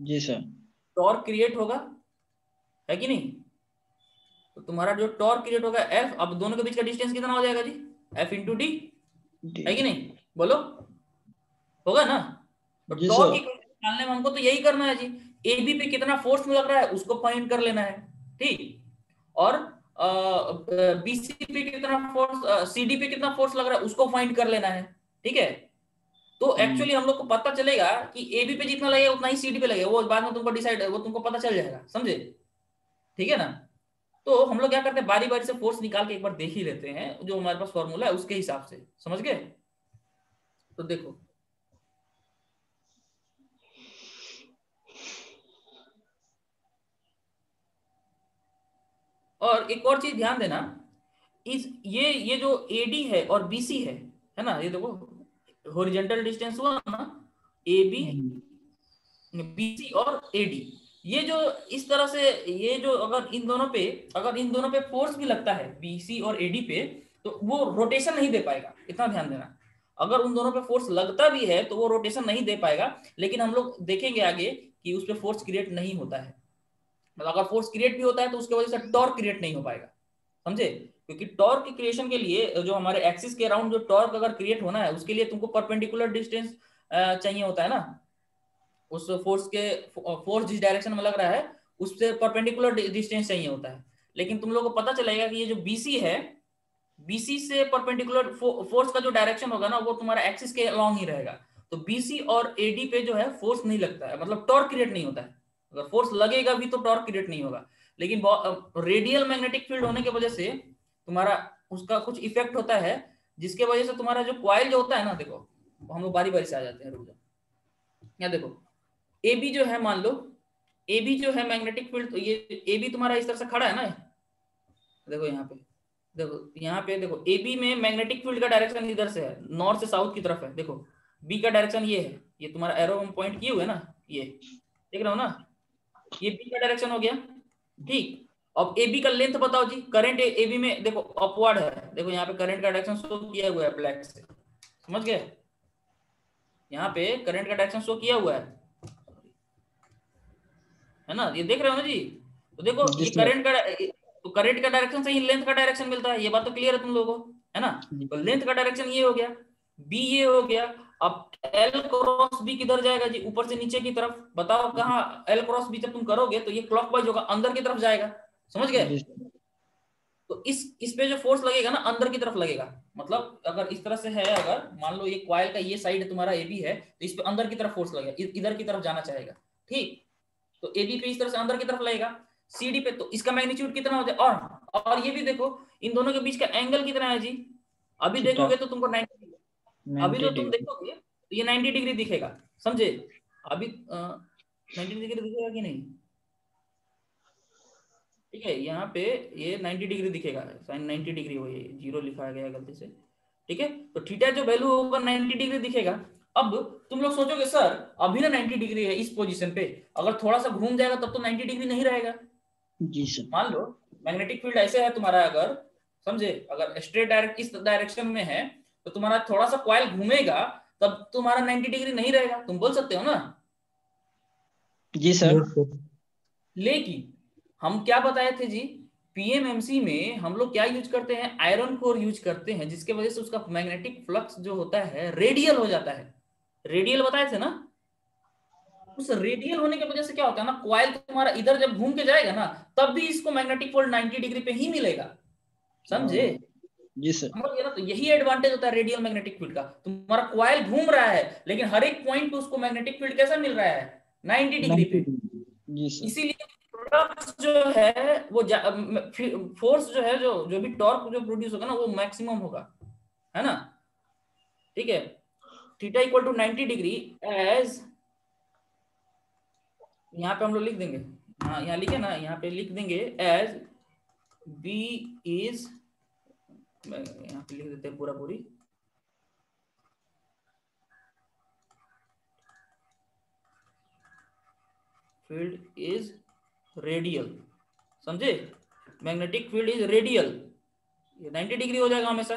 जी सर। टॉर्क क्रिएट होगा, है कि नहीं। तो तुम्हारा जो टॉर्क क्रिएट होगा एफ, अब दोनों के बीच का डिस्टेंस कितना हो जाएगा जी, एफ इंटू डी, है कि नहीं, बोलो, होगा ना। तो जी टॉर्क सर। इक्वेशन निकालने में हमको तो यही करना है जी, ए बी पे कितना फोर्स लग रहा है उसको फाइंड कर लेना है, ठीक। और बीसी पे कितना फोर्स, सीडी पे कितना फोर्स लग रहा है उसको फाइंड कर लेना है, ठीक है। तो एक्चुअली हम लोग को पता चलेगा कि ए बी पे जितना लगेगा उतना ही सीडी पे लगेगा, वो बाद में तुमको डिसाइड, वो तुमको पता चल जाएगा, समझे, ठीक है ना। तो हम लोग क्या करते हैं, बारी बारी से फोर्स निकाल के एक बार देख ही लेते हैं, जो हमारे पास फॉर्मूला है उसके हिसाब से, समझ गए। तो देखो और एक और चीज ध्यान देना, इस ये जो एडी है और बीसी है ना, ये देखो हॉरिजॉन्टल डिस्टेंस हुआ ना, ए बी, बीसी और एडी, ये जो इस तरह से, ये जो अगर इन दोनों पे फोर्स भी लगता है बीसी और एडी पे, तो वो रोटेशन नहीं दे पाएगा, इतना ध्यान देना। अगर उन दोनों पे फोर्स लगता भी है तो वो रोटेशन नहीं दे पाएगा, लेकिन हम लोग देखेंगे आगे कि उस पे फोर्स क्रिएट नहीं होता है। मतलब अगर फोर्स क्रिएट भी होता है तो उसके वजह से टॉर्क क्रिएट नहीं हो पाएगा, समझे। क्योंकि टॉर्क की क्रिएशन के लिए जो हमारे एक्सिस के अराउंड जो टॉर्क अगर क्रिएट होना है, उसके लिए तुमको परपेंडिकुलर डिस्टेंस चाहिए होता है ना, उस फोर्स जिस डायरेक्शन में लग रहा है उससे परपेंडिकुलर डिस्टेंस चाहिए होता है। लेकिन तुम लोगों को पता चलेगा कि ये जो बीसी है, बीसी से परपेंडिकुलर फोर्स का जो डायरेक्शन होगा ना, वो तुम्हारा एक्सिस के अलोंग ही रहेगा। तो बीसी और एडी पे जो है फोर्स नहीं लगता है, मतलब टॉर्क क्रिएट नहीं होता है। अगर फोर्स लगेगा भी तो टॉर्क क्रिएट नहीं होगा, लेकिन रेडियल मैग्नेटिक फील्ड होने की वजह से तुम्हारा उसका कुछ इफेक्ट होता है, जिसके वजह से तुम्हारा जो कॉइल जो होता है ना, देखो हम लोग बारी बारी से आ जाते हैं, रुक जाओ। यहाँ देखो ए बी जो है, मान लो ए बी जो है मैग्नेटिक फील्ड, तो ये ए बी तुम्हारा इस तरह से खड़ा है ना, देखो यहाँ पे, देखो यहाँ पे देखो ए बी में मैग्नेटिक फील्ड का डायरेक्शन इधर से है, नॉर्थ से साउथ की तरफ है। देखो बी का डायरेक्शन ये है, ये तुम्हारा एरो हम पॉइंट किए हुए ना, ये देख रहे हो ना, ये बी का डायरेक्शन हो गया, ठीक। अब ए बी का लेंथ बताओ जी, करंट ए बी में देखो अपवर्ड है, देखो यहाँ पे करंट का डायरेक्शन शो किया हुआ है ब्लैक से, समझ गए, यहाँ पे करंट का डायरेक्शन शो किया हुआ है ना, ये देख रहे हो ना जी। तो देखो ये करंट का डायरेक्शन से ही लेंथ का डायरेक्शन मिलता है, ये बात तो क्लियर है तुम लोगों को, है ना। तो लेंथ का डायरेक्शन ये हो गया, बी ये हो गया। अब एल क्रॉस बी किधर जाएगा जी, ऊपर से नीचे की तरफ, बताओ कहाँ एल क्रॉस बी जब तुम करोगे तो ये क्लॉकवाइज होगा, अंदर की तरफ जाएगा, समझ गए। तो इस पे जो फोर्स लगेगा ना, अंदर की तरफ लगेगा। मतलब अगर इस तरह से है, अगर मान लो ये कॉइल का ये साइड तुम्हारा ए बी है, तो इस पे अंदर की तरफ फोर्स लगेगा, इधर की तरफ जाना चाहेगा, ठीक। तो ए बी पे इस तरह से अंदर की तरफ लगेगा, सी डी पे तो इसका मैग्नीट्यूड कितना हो जाए, और ये भी देखो इन दोनों के बीच का एंगल कितना है जी, अभी देखोगे तो तुमको 90, अभी तो तुम देखोगे तो ये 90 डिग्री दिखेगा, समझे। अभी 90 डिग्री दिखेगा कि नहीं, ठीक है, यहाँ पे ये 90 डिग्री दिखेगा, साइन 90 डिग्री हो, ये जीरो लिखा गया है गलती से, ठीक है। तो थीटा जो वैल्यू होगा 90 डिग्री दिखेगा। अब तुम लोग सोचोगे सर अभी ना 90 डिग्री है इस पोजीशन पे, अगर थोड़ा सा घूम जाएगा तब तो 90 डिग्री नहीं रहेगा। जी सर। मान लो मैग्नेटिक फील्ड ऐसे है तुम्हारा, अगर समझे, अगर स्ट्रेट डायरेक्ट इस डायरेक्शन में है तो तुम्हारा थोड़ा सा कॉइल घूमेगा तब तुम्हारा 90 डिग्री नहीं रहेगा, तुम बोल सकते हो ना। जी सर। Yes sir. लेकिन हम क्या बताए थे जी, पीएमएमसी में हम लोग क्या यूज करते हैं, आयरन कोर यूज करते हैं, जिसके वजह से उसका मैग्नेटिक फ्लक्स जो होता है रेडियल हो जाता है। रेडियल बताए थे ना। उस रेडियल होने की वजह से क्या होता है ना, कॉइल तुम्हारा इधर जब घूम के जाएगा ना तब भी इसको मैग्नेटिक फोल्ड 90 डिग्री पे ही मिलेगा, समझे। जी सर। समझ गए ना, तो यही एडवांटेज होता है रेडियल मैग्नेटिक फील्ड का। तुम्हारा कॉइल घूम रहा है लेकिन हर एक पॉइंट पे उसको मैग्नेटिक फील्ड कैसा मिल रहा है, 90 डिग्री पे। जी सर। इसीलिए फ्लक्स जो है वो फोर्स जो है, जो जो भी टॉर्क जो प्रोड्यूस होगा ना वो मैक्सिमम होगा, है ना। ठीक है, theta equal to 90 degree as, यहाँ पे हम लोग लिख देंगे, हाँ यहाँ लिखे ना, यहाँ पे लिख देंगे एज बी इज, यहाँ पे लिख देते हैं पूरा पूरी, फील्ड इज रेडियल, समझे, मैग्नेटिक फील्ड इज रेडियल, ये 90 डिग्री हो जाएगा हमेशा,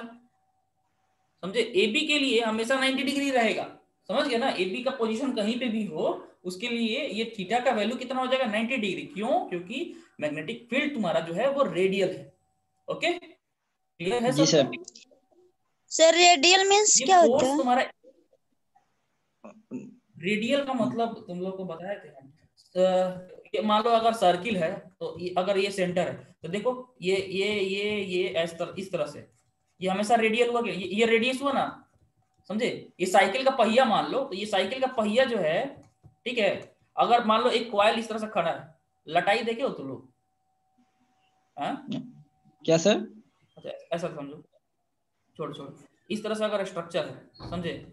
समझे। एबी के लिए हमेशा 90 डिग्री रहेगा, समझ गए ना। एबी का पोजीशन कहीं पे भी हो उसके लिए ये थीटा का वैल्यू कितना हो जाएगा, 90 डिग्री। क्यों? क्योंकि मैग्नेटिक फील्ड तुम्हारा जो है वो रेडियल है। ओके, क्लियर है जी सबको? सर रेडियल मीन्स ये क्या होता फोर्स है? तुम्हारा, रेडियल का मतलब तुम लोग को बताए थे हम। मान लो अगर सर्किल है तो अगर ये सेंटर है तो देखो ये इस तरह से, ये हमेशा रेडियल हुआ, ये रेडियस हुआ ना, समझे। ये साइकिल का पहिया मान लो, तो ये साइकिल का पहिया जो है, ठीक है, अगर मान लो एक कॉइल इस तरह से खड़ा है, लटाई देखे हो तुम लोग? हाँ? क्या सर? अच्छा ऐसा समझो, छोड़ छोड़, इस तरह से अगर स्ट्रक्चर है, समझे,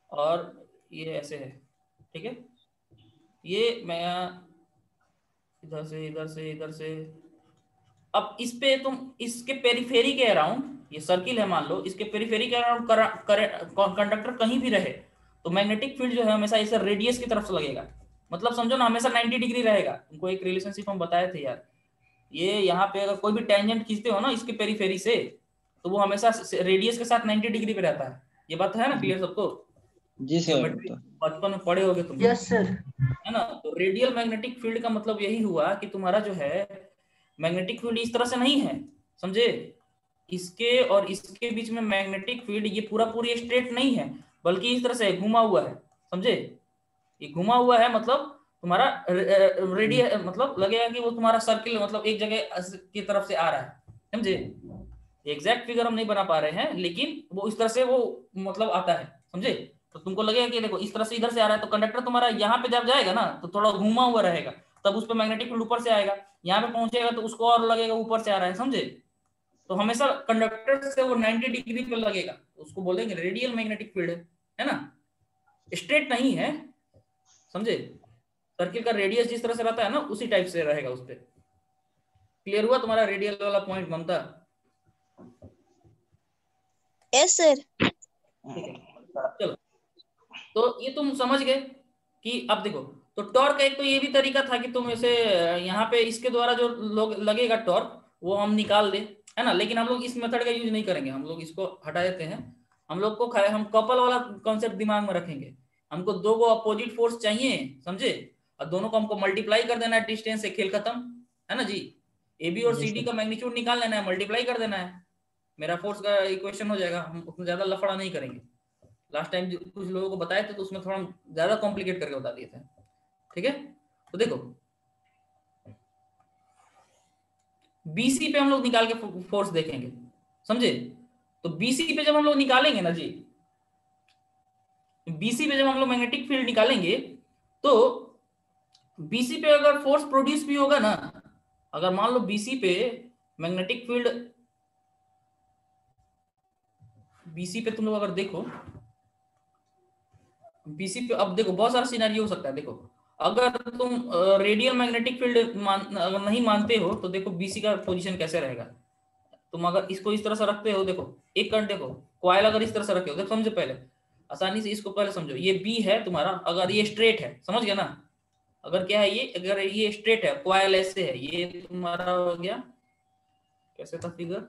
और ये ऐसे है, ठीक है, ये मैं इधर से इधर से इधर से, अब इस पे तुम इसके पेरिफेरी के अराउंड, ये सर्किल है मान लो, इसके पेरिफेरी के अराउंड कंडक्टर कहीं भी रहे तो मैग्नेटिक फील्ड जो है हमेशा इसे रेडियस की तरफ से लगेगा, मतलब समझो ना हमेशा 90 डिग्री रहेगा। तुमको एक रिलेशनशिप हम बताए थे यार, ये यहाँ पे अगर कोई भी टेंजेंट खींचते हो ना इसके पेरिफेरी से तो वो हमेशा रेडियस के साथ 90 डिग्री पे रहता है। ये बात है ना क्लियर सबको? जी सर। ज्योमेट्री बचपन में पढ़े होगे तुम लोग, यस सर। है ना। तो रेडियल मैग्नेटिक फील्ड का मतलब यही हुआ कि तुम्हारा जो है मैग्नेटिक फील्ड इस तरह से नहीं है, समझे, इसके और इसके बीच में मैग्नेटिक फील्ड ये पूरा पूरी स्ट्रेट नहीं है बल्कि इस तरह से घुमा हुआ है, समझे। ये घुमा हुआ है मतलब तुम्हारा रेडियल, मतलब लगेगा कि वो तुम्हारा सर्किल मतलब एक जगह की तरफ से आ रहा है, समझे। एग्जैक्ट फिगर हम नहीं बना पा रहे हैं लेकिन वो इस तरह से वो मतलब आता है, समझे। तो तुमको लगेगा कि देखो इस तरह से इधर से आ रहा है तो कंडक्टर तुम्हारा यहाँ पे जब जाएगा ना तो थोड़ा घुमा हुआ रहेगा, तब उस पर मैग्नेटिक फील्ड ऊपर से आएगा, यहाँ पे पहुंचेगा तो उसको और लगेगा ऊपर से आ रहा है, समझे। तो हमेशा कंडक्टर से वो 90 डिग्री पे लगेगा, उसको बोलेंगे रेडियल मैग्नेटिक फील्ड है ना, स्ट्रेट नहीं है, समझे। सर्किल का रेडियस जिस तरह से रहता है ना उसी टाइप से रहेगा उस पर। क्लियर हुआ तुम्हारा रेडियल वाला पॉइंट, ममता? Yes sir. ठीक है, चलो, तो ये तुम समझ गए कि अब देखो, तो टॉर्क एक तो ये भी तरीका था कि तुम ऐसे यहाँ पे इसके द्वारा जो लोग लगेगा टॉर्क वो हम निकाल दे, है ना। लेकिन हम लोग इस मेथड का यूज नहीं करेंगे, हम लोग इसको हटा देते हैं। हम लोग को हम कपल वाला कॉन्सेप्ट दिमाग में रखेंगे। हमको दो को अपोजिट फोर्स चाहिए, समझे, और दोनों को हमको मल्टीप्लाई कर देना है डिस्टेंस से, खेल खत्म, है ना जी। AB और CD का मैग्नीट्यूड निकाल लेना है, मल्टीप्लाई कर देना है, मेरा फोर्स का इक्वेशन हो जाएगा। हम उसमें ज्यादा लफड़ा नहीं करेंगे। लास्ट टाइम कुछ लोगों को बताए थे तो उसमें थोड़ा ज्यादा कॉम्प्लिकेट करके बता दिए थे, ठीक है। तो देखो BC पे हम लोग निकाल के फोर्स देखेंगे, समझे। तो BC पे जब हम लोग निकालेंगे ना जी, BC पे जब हम लोग मैग्नेटिक फील्ड निकालेंगे तो BC पे अगर फोर्स प्रोड्यूस भी होगा ना, अगर मान लो BC पे मैग्नेटिक फील्ड, BC पे तुम लोग अगर देखो, BC पे अब देखो बहुत सारा सिनेरियो हो सकता है। देखो अगर तुम रेडियल मैग्नेटिक फील्ड अगर नहीं मानते हो तो देखो BC का पोजीशन कैसे रहेगा। तुम अगर इसको इस तरह से रखते हो, देखो एक करंट, देखो कॉइल अगर इस तरह से रखे हो, देखो समझो पहले आसानी से इसको पहले समझो। ये बी है तुम्हारा, अगर ये स्ट्रेट है, समझ गया ना, अगर क्या है ये, अगर ये स्ट्रेट है, कॉइल ऐसे है, ये तुम्हारा हो गया, कैसे था figure,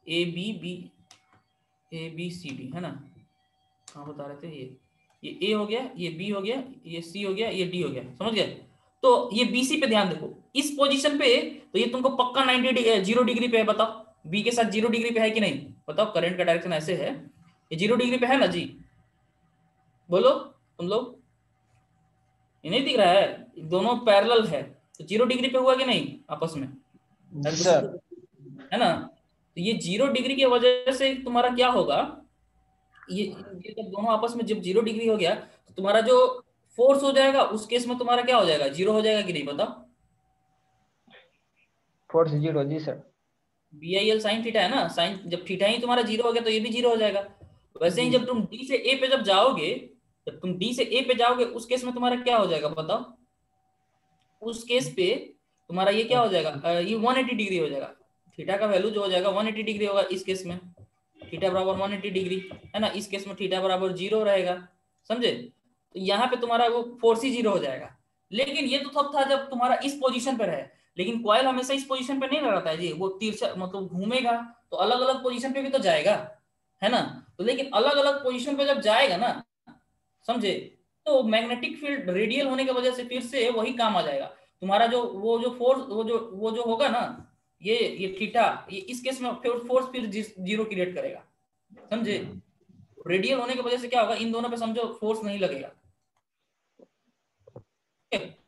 A B B, A B C D, है ना, कहाँ बता रहे थे, ये ए हो गया, ये बी हो गया, ये सी हो गया, ये डी हो गया, समझ गए। तो ये बीसी पे ध्यान देखो, इस पोजीशन पे तो ये तुमको पक्का 0 डिग्री पे है, बताओ बी के साथ 0 डिग्री पे है कि नहीं, बताओ, करंट का डायरेक्शन ऐसे है, ये 0 डिग्री पे है ना जी, बोलो तुम लोग, ये नहीं दिख रहा है, दोनों पैरेलल है, तो 0 डिग्री पे हुआ कि नहीं आपस में, जी सर। है ना। तो ये 0 डिग्री की वजह से तुम्हारा क्या होगा, ये जब दोनों आपस में जब 0 डिग्री हो गया तो तुम्हारा जो फोर्स हो जाएगा उस केस में तुम्हारा क्या हो जाएगा, 0 हो जाएगा कि नहीं, बताओ। फोर्स 0, जी sir. B I L sine theta है ना, साइन जब थीटा ही तुम्हारा 0 हो गया तो ये भी 0 हो जाएगा। वैसे ही जब तुम डी से ए पे जब जाओगे, जब तुम डी से ए पे जाओगे उस केस में तुम्हारा क्या हो जाएगा बताओ, उस केस पे तुम्हारा ये क्या हो जाएगा, ये 180 डिग्री हो जाएगा, थीटा का वैल्यू जो हो जाएगा 180 डिग्री होगा इस केस में, थीटा बराबर 180 डिग्री, है ना, इस केस में थीटा बराबर 0 रहेगा, समझे। तो यहाँ पे तुम्हारा वो फोर्स ही 0 हो जाएगा। लेकिन ये तो तब था जब तुम्हारा इस पोजीशन पर है, लेकिन कॉइल हमेशा इस पोजीशन पे नहीं रहता है जी, वो तिरछा मतलब घूमेगा तो अलग अलग पोजीशन पे भी तो जाएगा, है ना। तो लेकिन अलग अलग पोजीशन पे जब जाएगा ना, समझे, तो मैग्नेटिक फील्ड रेडियल होने की वजह से फिर से वही काम आ जाएगा तुम्हारा, जो वो जो फोर्स वो जो होगा ना, ये थीटा, ये इस केस में फोर्स फिर 0 क्रिएट करेगा, समझे। रेडियल होने की वजह से क्या होगा, इन दोनों पे समझो फोर्स नहीं लगेगा,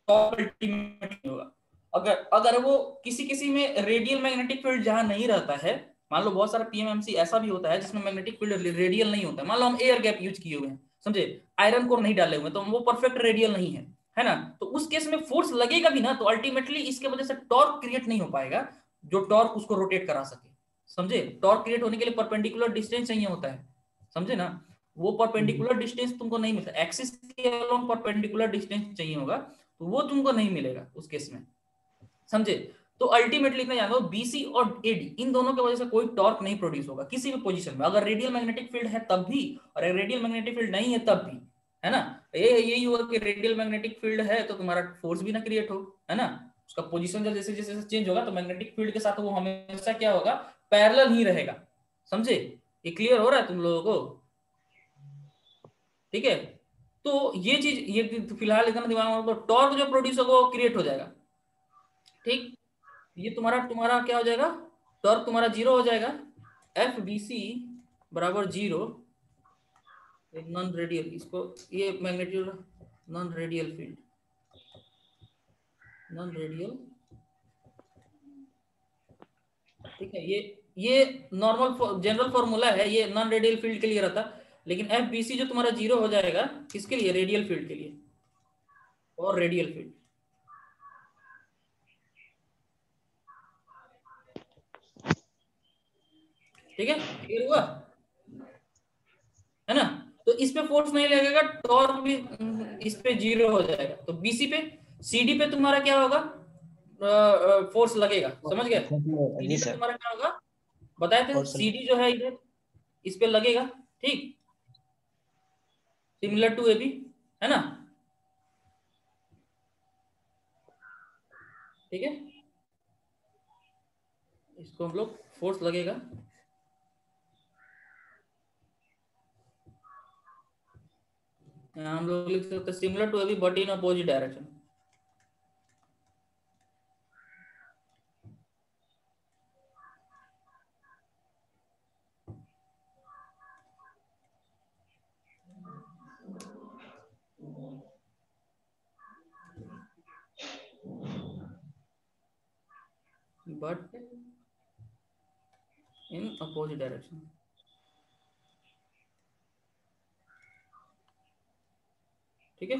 अल्टीमेटली होगा। अगर अगर वो किसी किसी में रेडियल मैग्नेटिक फील्ड जहां नहीं रहता है, मान लो बहुत सारा पीएमएमसी ऐसा भी होता है जिसमें मैग्नेटिक फील्ड रेडियल नहीं होता है, मान लो हम एयर गैप यूज किए हुए हैं, समझे, आयरन कोर नहीं डाले हुए तो वो परफेक्ट रेडियल नहीं है ना, तो उस केस में फोर्स लगेगा भी ना तो अल्टीमेटली इसके वजह से टॉर्क क्रिएट नहीं हो पाएगा, जो टॉर्क उसको रोटेट करा सके, समझे। टॉर्क क्रिएट होने के लिए परपेंडिकुलर डिस्टेंस चाहिए होता है, समझे ना, वो परपेंडिकुलर डिस्टेंस तुमको नहीं मिलता, एक्सिस के अलोंग परपेंडिकुलर डिस्टेंस चाहिए होगा, तो वो तुमको नहीं मिलेगा उस केस में, समझे। तो अल्टीमेटली इतना याद हो, बीसी और एडी इन दोनों की वजह से कोई टॉर्क नहीं प्रोड्यूस होगा किसी भी पोजीशन में, अगर रेडियल मैग्नेटिक फील्ड है तब भी, और अगर रेडियल मैग्नेटिक फील्ड नहीं है तब भी, है ना। यही हुआ कि रेडियल मैग्नेटिक फील्ड है तो तुम्हारा फोर्स भी ना क्रिएट हो, है ना, उसका पोजीशन जब जैसे जैसे चेंज होगा तो मैग्नेटिक फील्ड के साथ वो हमेशा क्या होगा, पैरेलल ही रहेगा, समझे। ये क्लियर हो रहा है तुम लोगों को, ठीक है। तो ये चीज ये फिलहाल इतना दिमाग में, तो टॉर्क जो प्रोड्यूस होगा वो क्रिएट हो जाएगा, ठीक। ये तुम्हारा तुम्हारा क्या हो जाएगा, टॉर्क तुम्हारा 0 हो जाएगा, एफ बी सी बराबर 0, नॉन रेडियल, इसको ये magnitude non radial field, non radial, ठीक है। ये नॉर्मल जनरल फॉर्मूला है, ये नॉन रेडियल फील्ड के लिए रहता, लेकिन एफ बी सी जो तुम्हारा 0 हो जाएगा किसके लिए, रेडियल फील्ड के लिए, और रेडियल फील्ड, ठीक है, क्लियर हुआ, है ना। तो इस पे फोर्स नहीं लगेगा, टॉर्क भी इस पे 0 हो जाएगा, तो बीसी पे, सीडी पे तुम्हारा क्या होगा, फोर्स लगेगा, समझ गए। सीडी पे तुम्हारा क्या होगा बताए थे, सीडी जो है इधर इस पे लगेगा, ठीक, सिमिलर टू एबी, है ना, ठीक है, इसको हम लोग फोर्स लगेगा, हम लोग लिख सकते हैं similar to AB but in opposite direction, but in opposite direction, ठीक है,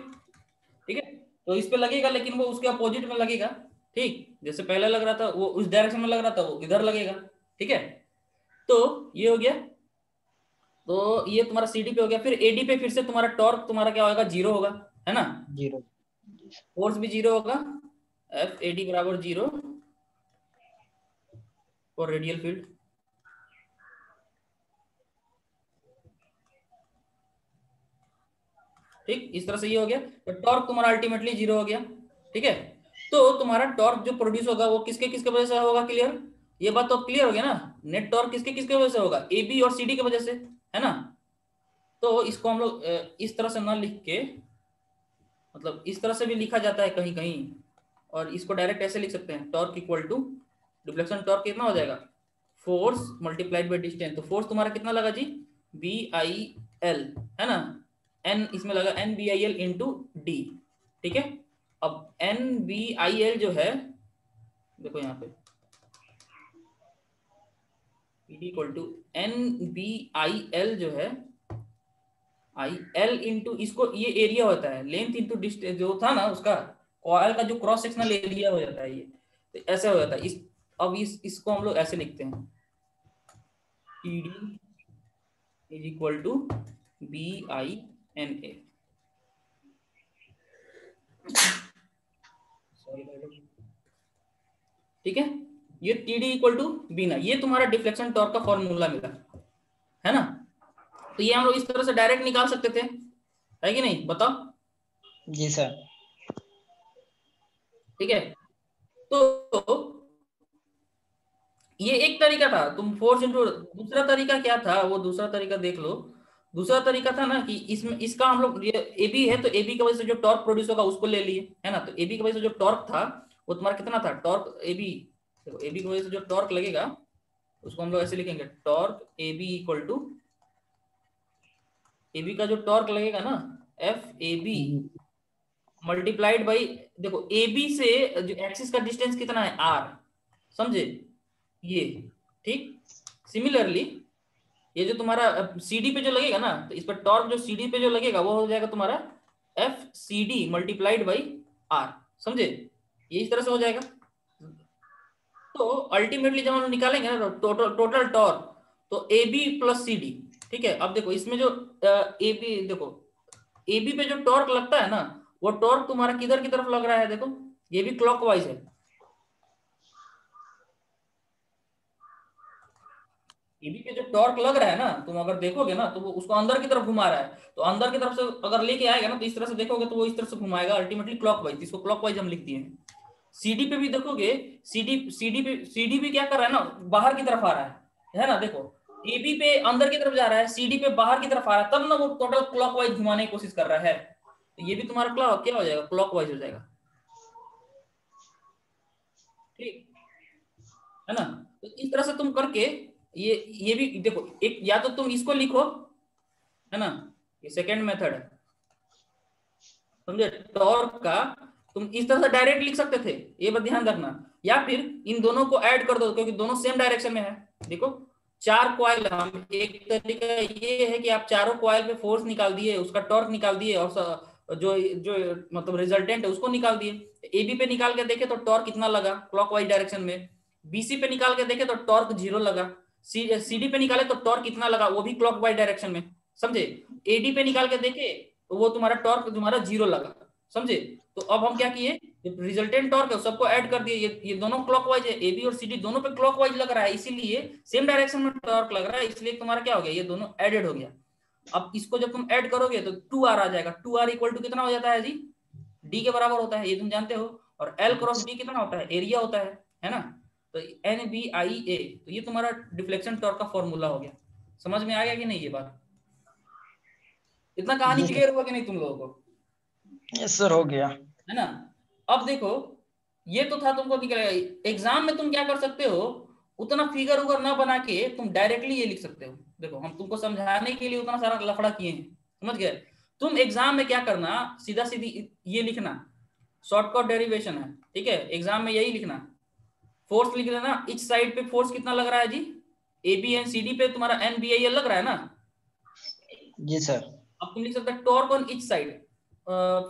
ठीक है। तो इस पे लगेगा लेकिन वो उसके अपोजिट में लगेगा, ठीक, जैसे पहले लग रहा था वो उस डायरेक्शन में लग रहा था वो इधर लगेगा, ठीक है। तो ये हो गया, तो ये तुम्हारा सीडी पे हो गया, फिर एडी पे फिर से तुम्हारा टॉर्क तुम्हारा क्या होगा, 0 होगा, है ना, 0, फोर्स भी 0 होगा, एफ एडी बराबर 0, और रेडियल फील्ड, ठीक, इस तरह से ये हो गया, तो टॉर्क तुम्हारा अल्टीमेटली 0 हो गया। ठीक है, तो तुम्हारा टॉर्क जो प्रोड्यूस होगा वो किसके किसके वजह से होगा, क्लियर, ये बात तो अब क्लियर हो गया ना, नेट टॉर्क किसके किसके वजह से होगा, ए बी और सी डी की वजह से, है ना। तो इसको हम लोग इस तरह से ना लिख के, मतलब इस तरह से भी लिखा जाता है कहीं कहीं, और इसको डायरेक्ट ऐसे लिख सकते हैं, torque equal to deflection torque कितना हो जाएगा, फोर्स मल्टीप्लाइड बाय डिस्टेंस। तो फोर्स तुम्हारा कितना लगा जी, बी आई एल, है ना, एन इसमें लगा N B I L into D. ठीक है, अब एन बी आई एल जो है, देखो यहाँ पे equal to N B I L जो है, आई एल इंटू इसको, ये एरिया होता है, लेंथ इंटू डिस्टेंस जो था ना उसका, कॉइल का जो क्रॉस सेक्शनल एरिया हो जाता है ये, तो ऐसा हो जाता है। अब इसको हम लोग ऐसे लिखते हैं, T D is equal to B I N A. ठीक है, ये T D equal to B ना, ये तुम्हारा डिफ्लेक्शन टॉर्क का फॉर्मूला मिला, है ना। तो ये हम लोग इस तरह से डायरेक्ट निकाल सकते थे, है कि नहीं, बताओ। जी सर। ठीक है, तो ये एक तरीका था, तुम फोर्स इंटू, दूसरा तरीका क्या था, वो दूसरा तरीका देख लो। दूसरा तरीका था ना कि इसमें इसका हम लोग, ये ए बी है तो ए बी की वजह से जो टॉर्क प्रोड्यूस होगा उसको ले लिए, है ना। तो ए बी की वजह से जो टॉर्क था वो तुम्हारा कितना था, टॉर्क ए बी, देखो ए बी की वजह से जो टॉर्क लगेगा उसको हम लोग ऐसे लिखेंगे, torque A B equal to, A B का जो टॉर्क लगेगा ना, F A B multiplied by, देखो ए बी से जो एक्सिस का डिस्टेंस कितना है, आर, समझे ये। ठीक, सिमिलरली ये जो तुम्हारा सीडी पे जो लगेगा ना, तो इस पर टॉर्क जो सीडी पे जो लगेगा वो हो जाएगा तुम्हारा F C D multiplied by R, समझे, ये इस तरह से हो जाएगा। तो अल्टीमेटली जब हम निकालेंगे ना टोटल टॉर्क, तो A B plus C D. ठीक है, अब देखो इसमें जो ए बी, देखो ए बी पे जो टॉर्क लगता है ना, वो टॉर्क तुम्हारा किधर की तरफ लग रहा है, देखो ये भी क्लॉकवाइज है, ईबी पे जो टॉर्क लग रहा है ना, तुम अगर देखोगे ना तो वो उसको अंदर की तरफ घुमा रहा है, तो अंदर की तरफ से अगर लेके आएगा ना तो इस तरह से देखोगे तो वो इस तरह से घुमाएगा, अल्टीमेटली क्लॉकवाइज, इसको क्लॉकवाइज हम लिख दिए हैं। सीडी पे भी देखोगे, सीडी भी क्या कर रहा है ना, बाहर की तरफ आ रहा है ना, देखो एबी पे अंदर की तरफ जा रहा है, सीडी पे बाहर की तरफ आ रहा है, तब ना वो टोटल क्लॉकवाइज घुमाने की कोशिश कर रहा है, तो ये भी तुम्हारा क्या हो जाएगा, क्लॉकवाइज हो जाएगा। ठीक है ना, तो इस तरह से तुम करके ये भी देखो, एक या तो तुम इसको लिखो, है ना, ये सेकंड मेथड है, समझे, टॉर्क का तुम इस तरह से डायरेक्ट लिख सकते थे, ये बात ध्यान रखना, या फिर इन दोनों को ऐड कर दो क्योंकि दोनों सेम डायरेक्शन में है। देखो चार कॉइल, हम एक तरीका ये है कि आप चारों कॉइल पे फोर्स निकाल दिए, उसका टॉर्क निकाल दिए, और जो जो मतलब रिजल्टेंट है उसको निकाल दिए। एबी पे निकाल के देखे तो टॉर्क कितना लगा क्लॉकवाइज डायरेक्शन में, बीसी पे निकाल के देखे तो टॉर्क 0 लगा, सीडी पे निकाले तो टॉर्क कितना लगा, वो भी क्लॉकवाइज डायरेक्शन में, समझे। एडी पे निकाल के देखे तो वो तुम्हारा टॉर्क तुम्हारा 0 लगा, समझे। तो अब हम क्या किए, रिजल्टेंट टॉर्क है सबको ऐड कर दिए, ये दोनों क्लॉकवाइज है, एबी और सीडी दोनों पे क्लॉकवाइज लग रहा है, इसीलिए सेम डायरेक्शन में टॉर्क लग रहा है, इसलिए तुम्हारा क्या हो गया, ये दोनों एडेड हो गया। अब इसको जब तुम ऐड करोगे तो 2r आ जाएगा, 2r इक्वल टू कितना हो जाता है जी, d के बराबर होता है, ये तुम जानते हो, और l क्रॉस d कितना होता है, एरिया होता है ना। तो NBIA, तो ये तुम्हारा डिफ्लेक्शन टॉर्क का फॉर्मूला हो गया। समझ में आ गया कि नहीं ये बात, इतना कहानी क्लियर हुआ कि नहीं तुम लोगों को? यस सर, हो गया, है ना। अब देखो ये तो था तुमको निकलेगा, एग्जाम में तुम क्या कर सकते हो, उतना फिगर उगर ना बना के तुम डायरेक्टली ये लिख सकते हो। देखो हम तुमको समझाने के लिए उतना सारा लफड़ा किए हैं, समझ गए। तुम एग्जाम में क्या करना, सीधा सीधी ये लिखना, शॉर्टकट डेरिवेशन है, ठीक है, एग्जाम में यही लिखना, फोर्स लिख लेना, इच साइड पे फोर्स कितना लग रहा है जी, AB एंड CD पे तुम्हारा NBIL लग रहा है ना। जी सर। अब तुम लिख सकते हो torque on etch side,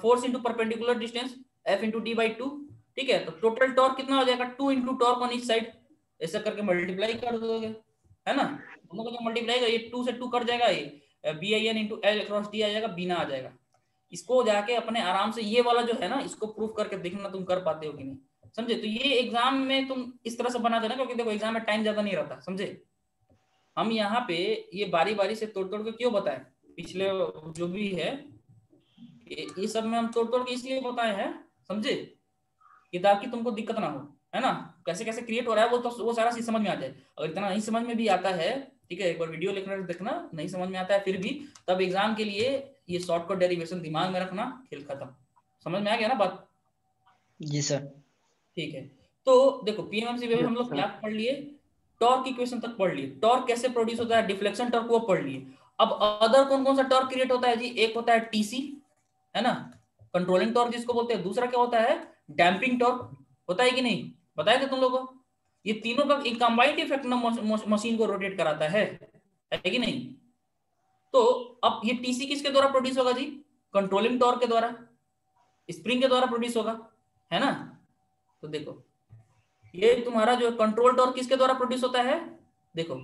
force into perpendicular distance F into D/2, ठीक है। तो टोटल टॉर्क कितना हो जाएगा, 2 into torque on etch side, ऐसा करके मल्टीप्लाई कर दोगे, है ना। दोनों को जब मल्टीप्लाई करेगा, ये 2 से 2 कट जाएगा, ये BIN into L cross D आ जाएगा, बीना आ जाएगा। इसको जाके अपने आराम से ये वाला जो है ना, इसको प्रूफ करके देखना तुम कर पाते हो कि नहीं, समझे। तो ये एग्जाम में तुम इस तरह से बना देना, क्योंकि देखो एग्जाम में टाइम ज्यादा नहीं रहता, समझे। हम यहाँ पे ये बारी बारी से तोड़ तोड़ के क्यों बताएं, पिछले जो भी है ये सब में हम तोड़ तोड़ के इसलिए बताए हैं, समझे, कि ताकि तुमको दिक्कत ना हो, है ना, कैसे कैसे क्रिएट हो रहा है वो तो वो सारा चीज समझ में आ जाए। अगर इतना नहीं समझ में भी आता है, ठीक है, एक बार वीडियो लेकर देखना, नहीं समझ में आता है फिर भी, तब एग्जाम के लिए ये शॉर्टकट डेरिवेशन दिमाग में रखना, खेल खत्म। समझ में आ गया ना बात? जी सर। ठीक है, तो देखो पीएमएमसी में हम लोग क्या पढ़ लिए, टॉर्क इक्वेशन तक पढ़ लिए, टॉर्क कैसे प्रोड्यूस होता है, डिफ्लेक्शन टॉर्क वो पढ़ लिए। अब अदर कौन कौन सा टॉर्क क्रिएट होता है जी? एक होता है टीसी, है ना, कंट्रोलिंग टॉर्क जिसको बोलते हैं। दूसरा क्या होता है? डैम्पिंग टॉर्क, होता है कि नहीं? बताए थे तुम लोगों को? ये तीनों का एक कंबाइंड इफेक्ट ना मशीन को रोटेट कराता है कि नहीं? तो अब ये टीसी किसके द्वारा प्रोड्यूस होगा जी? कंट्रोलिंग टॉर्क के द्वारा, स्प्रिंग के द्वारा प्रोड्यूस होगा, है ना। तो देखो ये तुम्हारा जो कंट्रोल टॉर्क किसके द्वारा प्रोड्यूस होता है? देखो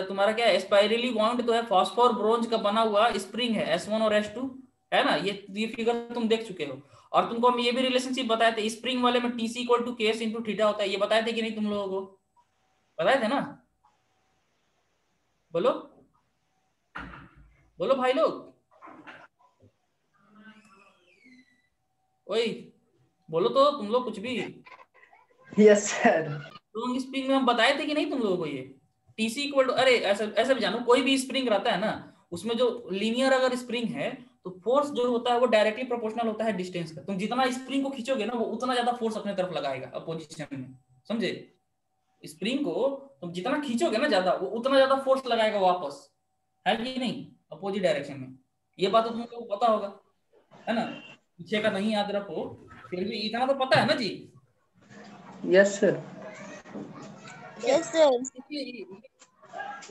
तुम्हारा क्या है, स्पाइरली वाउंड तो है, फॉस्फोर ब्रोंज का बना हुआ स्प्रिंग है, S1 और S2, है ना। ये फिगर तुम देख चुके हो। और तुमको हम ये भी रिलेशनशिप बताए थे, स्प्रिंग वाले में TC equal to KS into theta होता है, ये बताए थे कि नहीं तुम लोगों को? बताए थे ना? बोलो बोलो भाई लोग, ओए बोलो तो तुम लोग कुछ भी। Yes sir. लॉन्ग स्प्रिंग में हम बताए थे कि नहीं तुम लोगों को? ये टीसी इक्वल टू, अरे ऐसा ऐसा भी जानो, कोई भी स्प्रिंग रहता है ना, उसमें जो लीनियर अगर स्प्रिंग है तो फोर्स जो होता है वो डायरेक्टली प्रोपोर्शनल होता है डिस्टेंस का। तुम जितना स्प्रिंग को खींचोगे ना वो उतना ज्यादा फोर्स अपने तरफ लगाएगा अपोजिशन में, समझे। स्प्रिंग को तुम जितना खींचोगे ना ज्यादा, वो उतना ज्यादा फोर्स लगाएगा वापस, है कि नहीं, अपोजिट डायरेक्शन में। ये बात तो तुमको पता होगा, है ना। पीछे का नहीं याद रखो, फिर भी इतना तो पता है ना जी। Yes sir. Yes sir.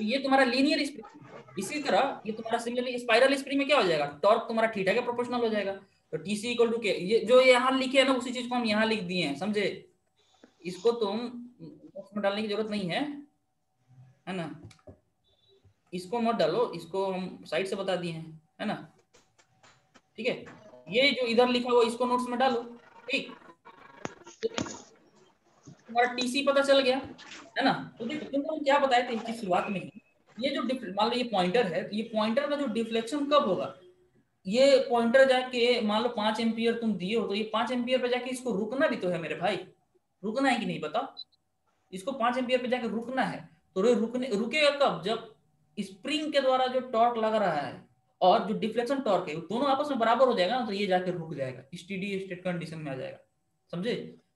ये तुम्हारा लीनियर स्प्रिंग। इसी तरह ये तुम्हारा सिमिलरली स्पाइरल स्प्रिंग में क्या हो जाएगा, टॉर्क तुम्हारा थीटा के प्रोपोर्शनल हो जाएगा। तो टीसी इक्वल टू के, ये जो यहाँ लिखे है ना उसी चीज को हम यहाँ लिख दिए हैं, समझे। इसको तुम बॉक्स में डालने की जरूरत नहीं है ना, इसको मत डालो, इसको हम साइड से बता दिए हैं, है ना। ठीक है, ये जो इधर लिखा हुआ इसको नोट्स में डालो, ठीक। तुम्हारा टीसी पता चल गया, है ना। तो देखो तुमको हम क्या बताए थे इसकी शुरुआत में ही, ये जो मान लो ये पॉइंटर है, ये पॉइंटर का जो डिफ्लेक्शन कब होगा, ये पॉइंटर जाके मान लो 5 एम्पियर तुम दिए हो, तो ये 5 एम्पियर पे जाके इसको रुकना भी तो है मेरे भाई, रुकना है कि नहीं बताओ। इसको 5 एम्पियर पे जाके रुकना है, तो रुकेगा कब? जब स्प्रिंग के द्वारा जो टॉर्क लग रहा है और जो डिफ्लेक्शन टॉर्क है दोनों आपस में बराबर हो जाएगा ना, तो ये जाके रुक जाएगा, स्टेडी स्टेट कंडीशन में आ जाएगा, समझे।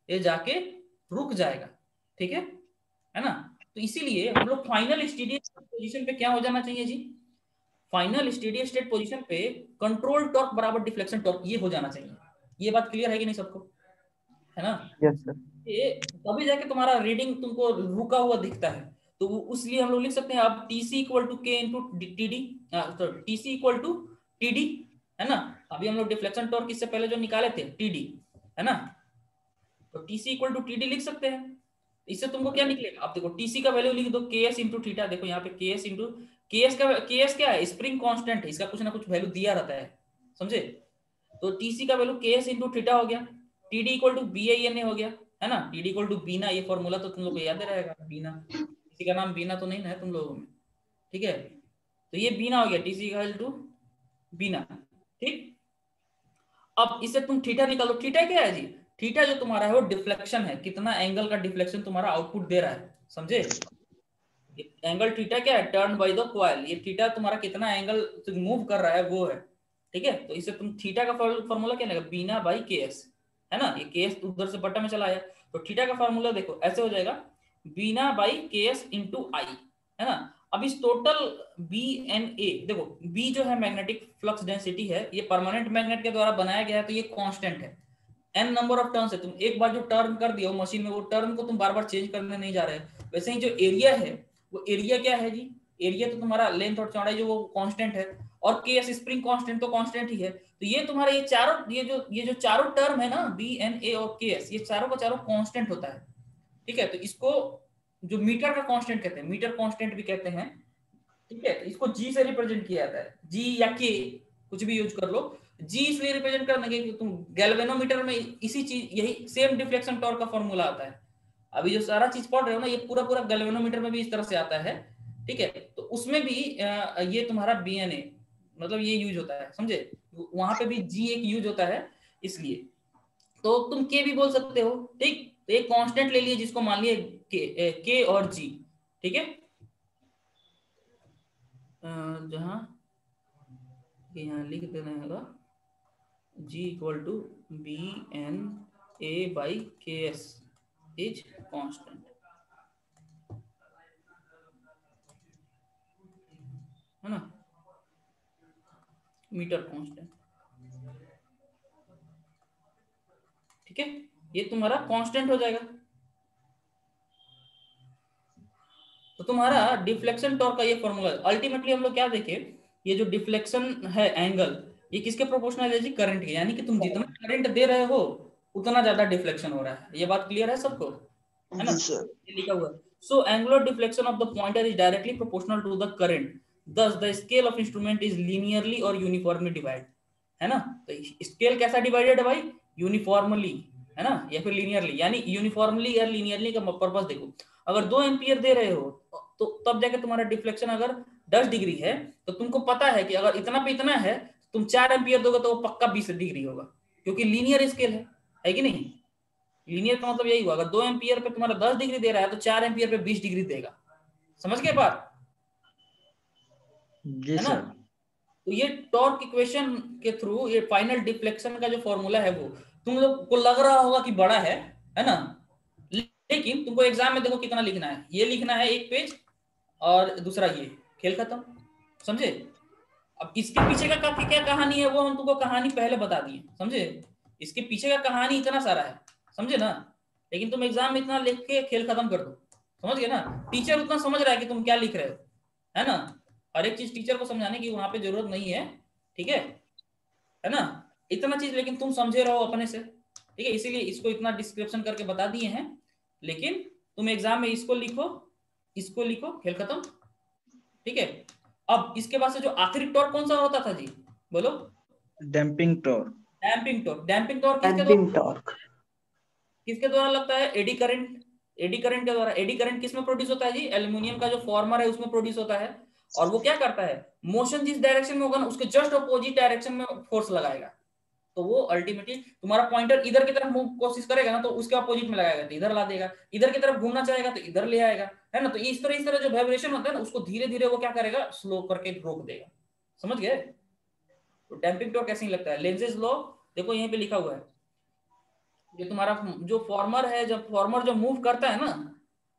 ये जाके रुक जाएगा, ठीक है ना। तो इसीलिए हम लोग फाइनल स्टेडी पोजीशन पे क्या हो जाना चाहिए जी? फाइनल स्टेडी स्टेट पोजीशन पे कंट्रोल टॉर्क बराबर डिफ्लेक्शन टॉर्क, ये हो जाना चाहिए। ये बात क्लियर है कि नहीं सबको, है ना। Yes sir. ये तभी जाके तुम्हारा रीडिंग तुमको रुका हुआ दिखता है। तो उसलिए हम लोग लिख सकते हैं अब TC equal to K into TD, तो TC इक्वल टू TD, है ना। अभी हम लोग डिफ्लेक्शन टॉर्क इससे पहले जो निकाले थे TD, है ना, तो TC इक्वल टू TD लिख सकते हैं। इससे तुमको क्या निकलेगा, अब देखो TC का वैल्यू लिख दो KS इंटू थीटा, देखो यहाँ पे KS इंटू KS का, KS क्या है, स्प्रिंग कांस्टेंट है, इसका कुछ ना कुछ वैल्यू दिया रहता है, समझे। तो TC का वैल्यू KS इंटू थीटा हो गया, TD इक्वल टू BINA हो गया, है ना। TD इक्वल टू बीना, ये फॉर्मूला तो तुम लोग को याद ही रहेगा, बीना, किसी का नाम बीना तो नहीं ना है तुम लोगों में, ठीक है। तो ये बीना हो गया, TC इक्वल टू बीना, ठीक। अब इससे तुम थीटा निकालो, थीटा क्या है जी? थीटा जो तुम्हारा है वो डिफ्लेक्शन है, कितना एंगल का डिफ्लेक्शन तुम्हारा आउटपुट दे रहा है, समझे। एंगल थीटा क्या है, टर्न बाय द कॉइल, ये थीटा तुम्हारा कितना एंगल मूव कर रहा है वो है, ठीक है। तो इससे तुम थीटा का फॉर्मूला क्या लगेगा, बीना बाई KS, है ना। ये KS उधर से बटा में चला आया, तो थीटा का फॉर्मूला देखो ऐसे हो जाएगा, बीना बाई KS इंटू आई, है ना। अब इस टोटल BNA, देखो B जो है मैग्नेटिक फ्लक्स डेंसिटी है, ये परमानेंट मैग्नेट के द्वारा बनाया गया है, तो ये कांस्टेंट है। n नंबर ऑफ टर्न्स है, तुम एक बार जो टर्न कर दिया मशीन में, वो टर्न को तुम बार बार चेंज करने नहीं जा रहे। वैसे ही जो एरिया है, वो एरिया क्या है जी? एरिया तो तुम्हारा लेंथ और चौड़ाई जो वो कांस्टेंट है, और KS स्प्रिंग कांस्टेंट तो कांस्टेंट ही है। तो ये तुम्हारा ये चारों, ये जो चारों टर्म है ना, BNA और KS, ये चारों का चारों कांस्टेंट होता है, ठीक है। तो इसको जो मीटर का कांस्टेंट कहते हैं, मीटर कांस्टेंट भी कहते हैं, ठीक है। तो इसको G से रिप्रेजेंट किया जाता है, G या K कुछ भी यूज कर लो। G इसलिए रिप्रेजेंट करने के, तुम गैल्वेनोमीटर में इसी चीज, यही सेम डिफ्लेक्शन टॉर्क का फॉर्मूला आता है। अभी जो सारा चीज पढ़ रहे हो ना, ये पूरा पूरा गैल्वेनोमीटर में भी इस तरह से आता है, ठीक है। तो उसमें भी ये तुम्हारा BNA, मतलब ये यूज होता है, समझे, वहां पे भी जी एक यूज होता है इसलिए। तो तुम के भी बोल सकते हो, ठीक। तो एक कांस्टेंट ले लिए जिसको मान लिए के और जी, ठीक है। जहां यहाँ लिख देना है जी equal to B N A by K S is constant, है ना, मीटर कांस्टेंट, ठीक है। ये तुम्हारा कांस्टेंट हो जाएगा। तो तुम्हारा डिफ्लेक्शन टॉर्क का ये फॉर्मूला, अल्टीमेटली हम लोग क्या देखे, ये जो डिफ्लेक्शन है एंगल, ये किसके प्रोपोर्शनल है जी, करंट के, यानी कि तुम जितना करंट दे रहे हो उतना ज्यादा डिफ्लेक्शन हो रहा है। ये बात क्लियर है सबको, है ना। जी सर। ये लिखा हुआ है, so angular deflection of the pointer is directly proportional to the current, thus the scale of instrument is linearly or uniformly divided, है ना। तो स्केल कैसा डिवाइडेड है भाई, यूनिफॉर्मली, है ना, या फिर लीनियरली। यानी यूनिफॉर्मली या लीनियरली का पर्पस देखो, अगर 2 एम्पियर दे रहे हो तो तब जाके तुम्हारा डिफ्लेक्शन अगर 10 डिग्री है, तो तुमको पता है कि अगर इतना पे इतना है, तुम 4 एम्पियर दोगे तो वो पक्का 20 डिग्री होगा, क्योंकि लीनियर स्केल है कि नहीं। लीनियर का मतलब यही हुआ, अगर 2 एम्पियर पे तुम्हारा 10 डिग्री दे रहा है तो 4 एम्पियर पे 20 डिग्री देगा। समझ गए बात, जी है ना। सर। तो ये टॉर्क इक्वेशन के थ्रू ये फाइनल डिफ्लेक्शन का जो फॉर्मूला है वो तुम लोग को लग रहा होगा कि बड़ा है ना, लेकिन तुमको एग्जाम में देखो कितना लिखना है, ये लिखना है 1 पेज और दूसरा ये, खेल खत्म, समझे। अब इसके पीछे का क्या कहानी है वो हम तुमको कहानी पहले बता दिए, समझे। इसके पीछे का कहानी इतना सारा है, समझे ना, लेकिन तुम एग्जाम में इतना लिख के खेल खत्म कर दो, समझ गए ना। टीचर उतना समझ रहा है कि तुम क्या लिख रहे हो, है ना। हर एक चीज टीचर को समझाने की वहां पे जरूरत नहीं है, ठीक है ना। इतना चीज लेकिन तुम समझे रहो अपने से, ठीक है, इसीलिए इसको इतना डिस्क्रिप्शन करके बता दिए हैं। लेकिन तुम एग्जाम में इसको लिखो, खेल खत्म, ठीक है। अब इसके बाद से जो आखिरी टॉर्क कौन सा होता था जी, बोलो। Damping torque. Damping torque damping torque. किसके द्वारा लगता है, एडी करंट, एडी करंट के द्वारा। एडी करंट किसमें प्रोड्यूस होता है जी, एल्यूमिनियम का जो फॉर्मर है उसमें प्रोड्यूस होता है। और वो क्या करता है, मोशन जिस डायरेक्शन में होगा ना उसके जस्ट अपोजिट डायरेक्शन में फोर्स लगाएगा। तो वो अल्टीमेटली तुम्हारा पॉइंटर इधर की तरफ मूव कोशिश करेगा ना तो उसके अपोजिट में लगाएगा तो इधर ला देगा, इधर की तरफ घूमना चाहेगा तो इधर ले आएगा, है ना। तो इस तरह जो वाइब्रेशन होता है ना उसको धीरे धीरे वो क्या करेगा, स्लो करके रोक देगा, समझ गए। तो डैम्पिंग टॉर्क कैसे लगता है, लेंजेस लॉ देखो यहीं पे लिखा हुआ है। ये तुम्हारा जो फॉर्मर है, जब फॉर्मर जब मूव करता है ना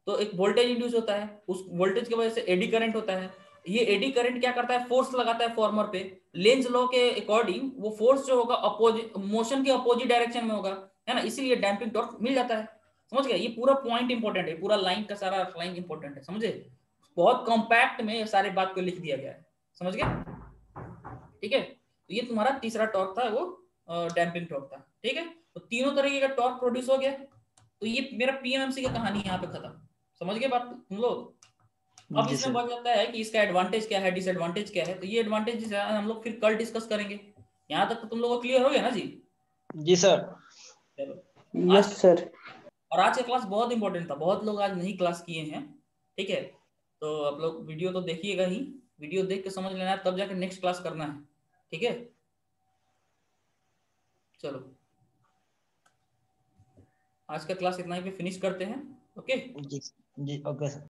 तो एक वोल्टेज इंड्यूस होता है, उस वोल्टेज की वजह से एडी करंट होता है। ये एडी करंट क्या करता है, फोर्स लगाता है फॉर्मर पे। लेंज लॉ के अकॉर्डिंग वो फोर्स जो होगा अपोजिट मोशन के अपोजिट डायरेक्शन में होगा, है ना, इसीलिए डैम्पिंग टॉर्क मिल जाता है। समझ गए, ये पूरा पॉइंट इंपॉर्टेंट है, पूरा लाइन का सारा लाइन इंपॉर्टेंट है, समझे। बहुत कॉम्पैक्ट में सारे बात को लिख दिया गया है, समझ गए, ठीक है। तो ये तुम्हारा तीसरा टॉर्क था, वो डैम्पिंग टॉर्क था, ठीक है। तो तीनों तरीके का टॉर्क प्रोड्यूस हो गया। तो ये मेरा पीएमएमसी की कहानी यहाँ पे खत्म, समझ गए बात तुम लोग। अब जी इसमें सर। बच जाता है कि इसका एडवांटेज क्या है, डिसएडवांटेज क्या है। तो ये एडवांटेज हम लोग फिर कल डिस्कस करेंगे। यहाँ तक तो तुम लोगों को क्लियर हो गया ना जी। जी सर। चलो, यस सर। और आज का क्लास बहुत इंपॉर्टेंट था, बहुत लोग आज नहीं क्लास किए हैं, ठीक है। तो आप लोग वीडियो तो देखिएगा ही, वीडियो देख के समझ लेना है तब जाकर नेक्स्ट क्लास करना है, ठीक है। चलो, आज का क्लास इतना ही पे फिनिश करते हैं, ओके। जी। जी ओके सर।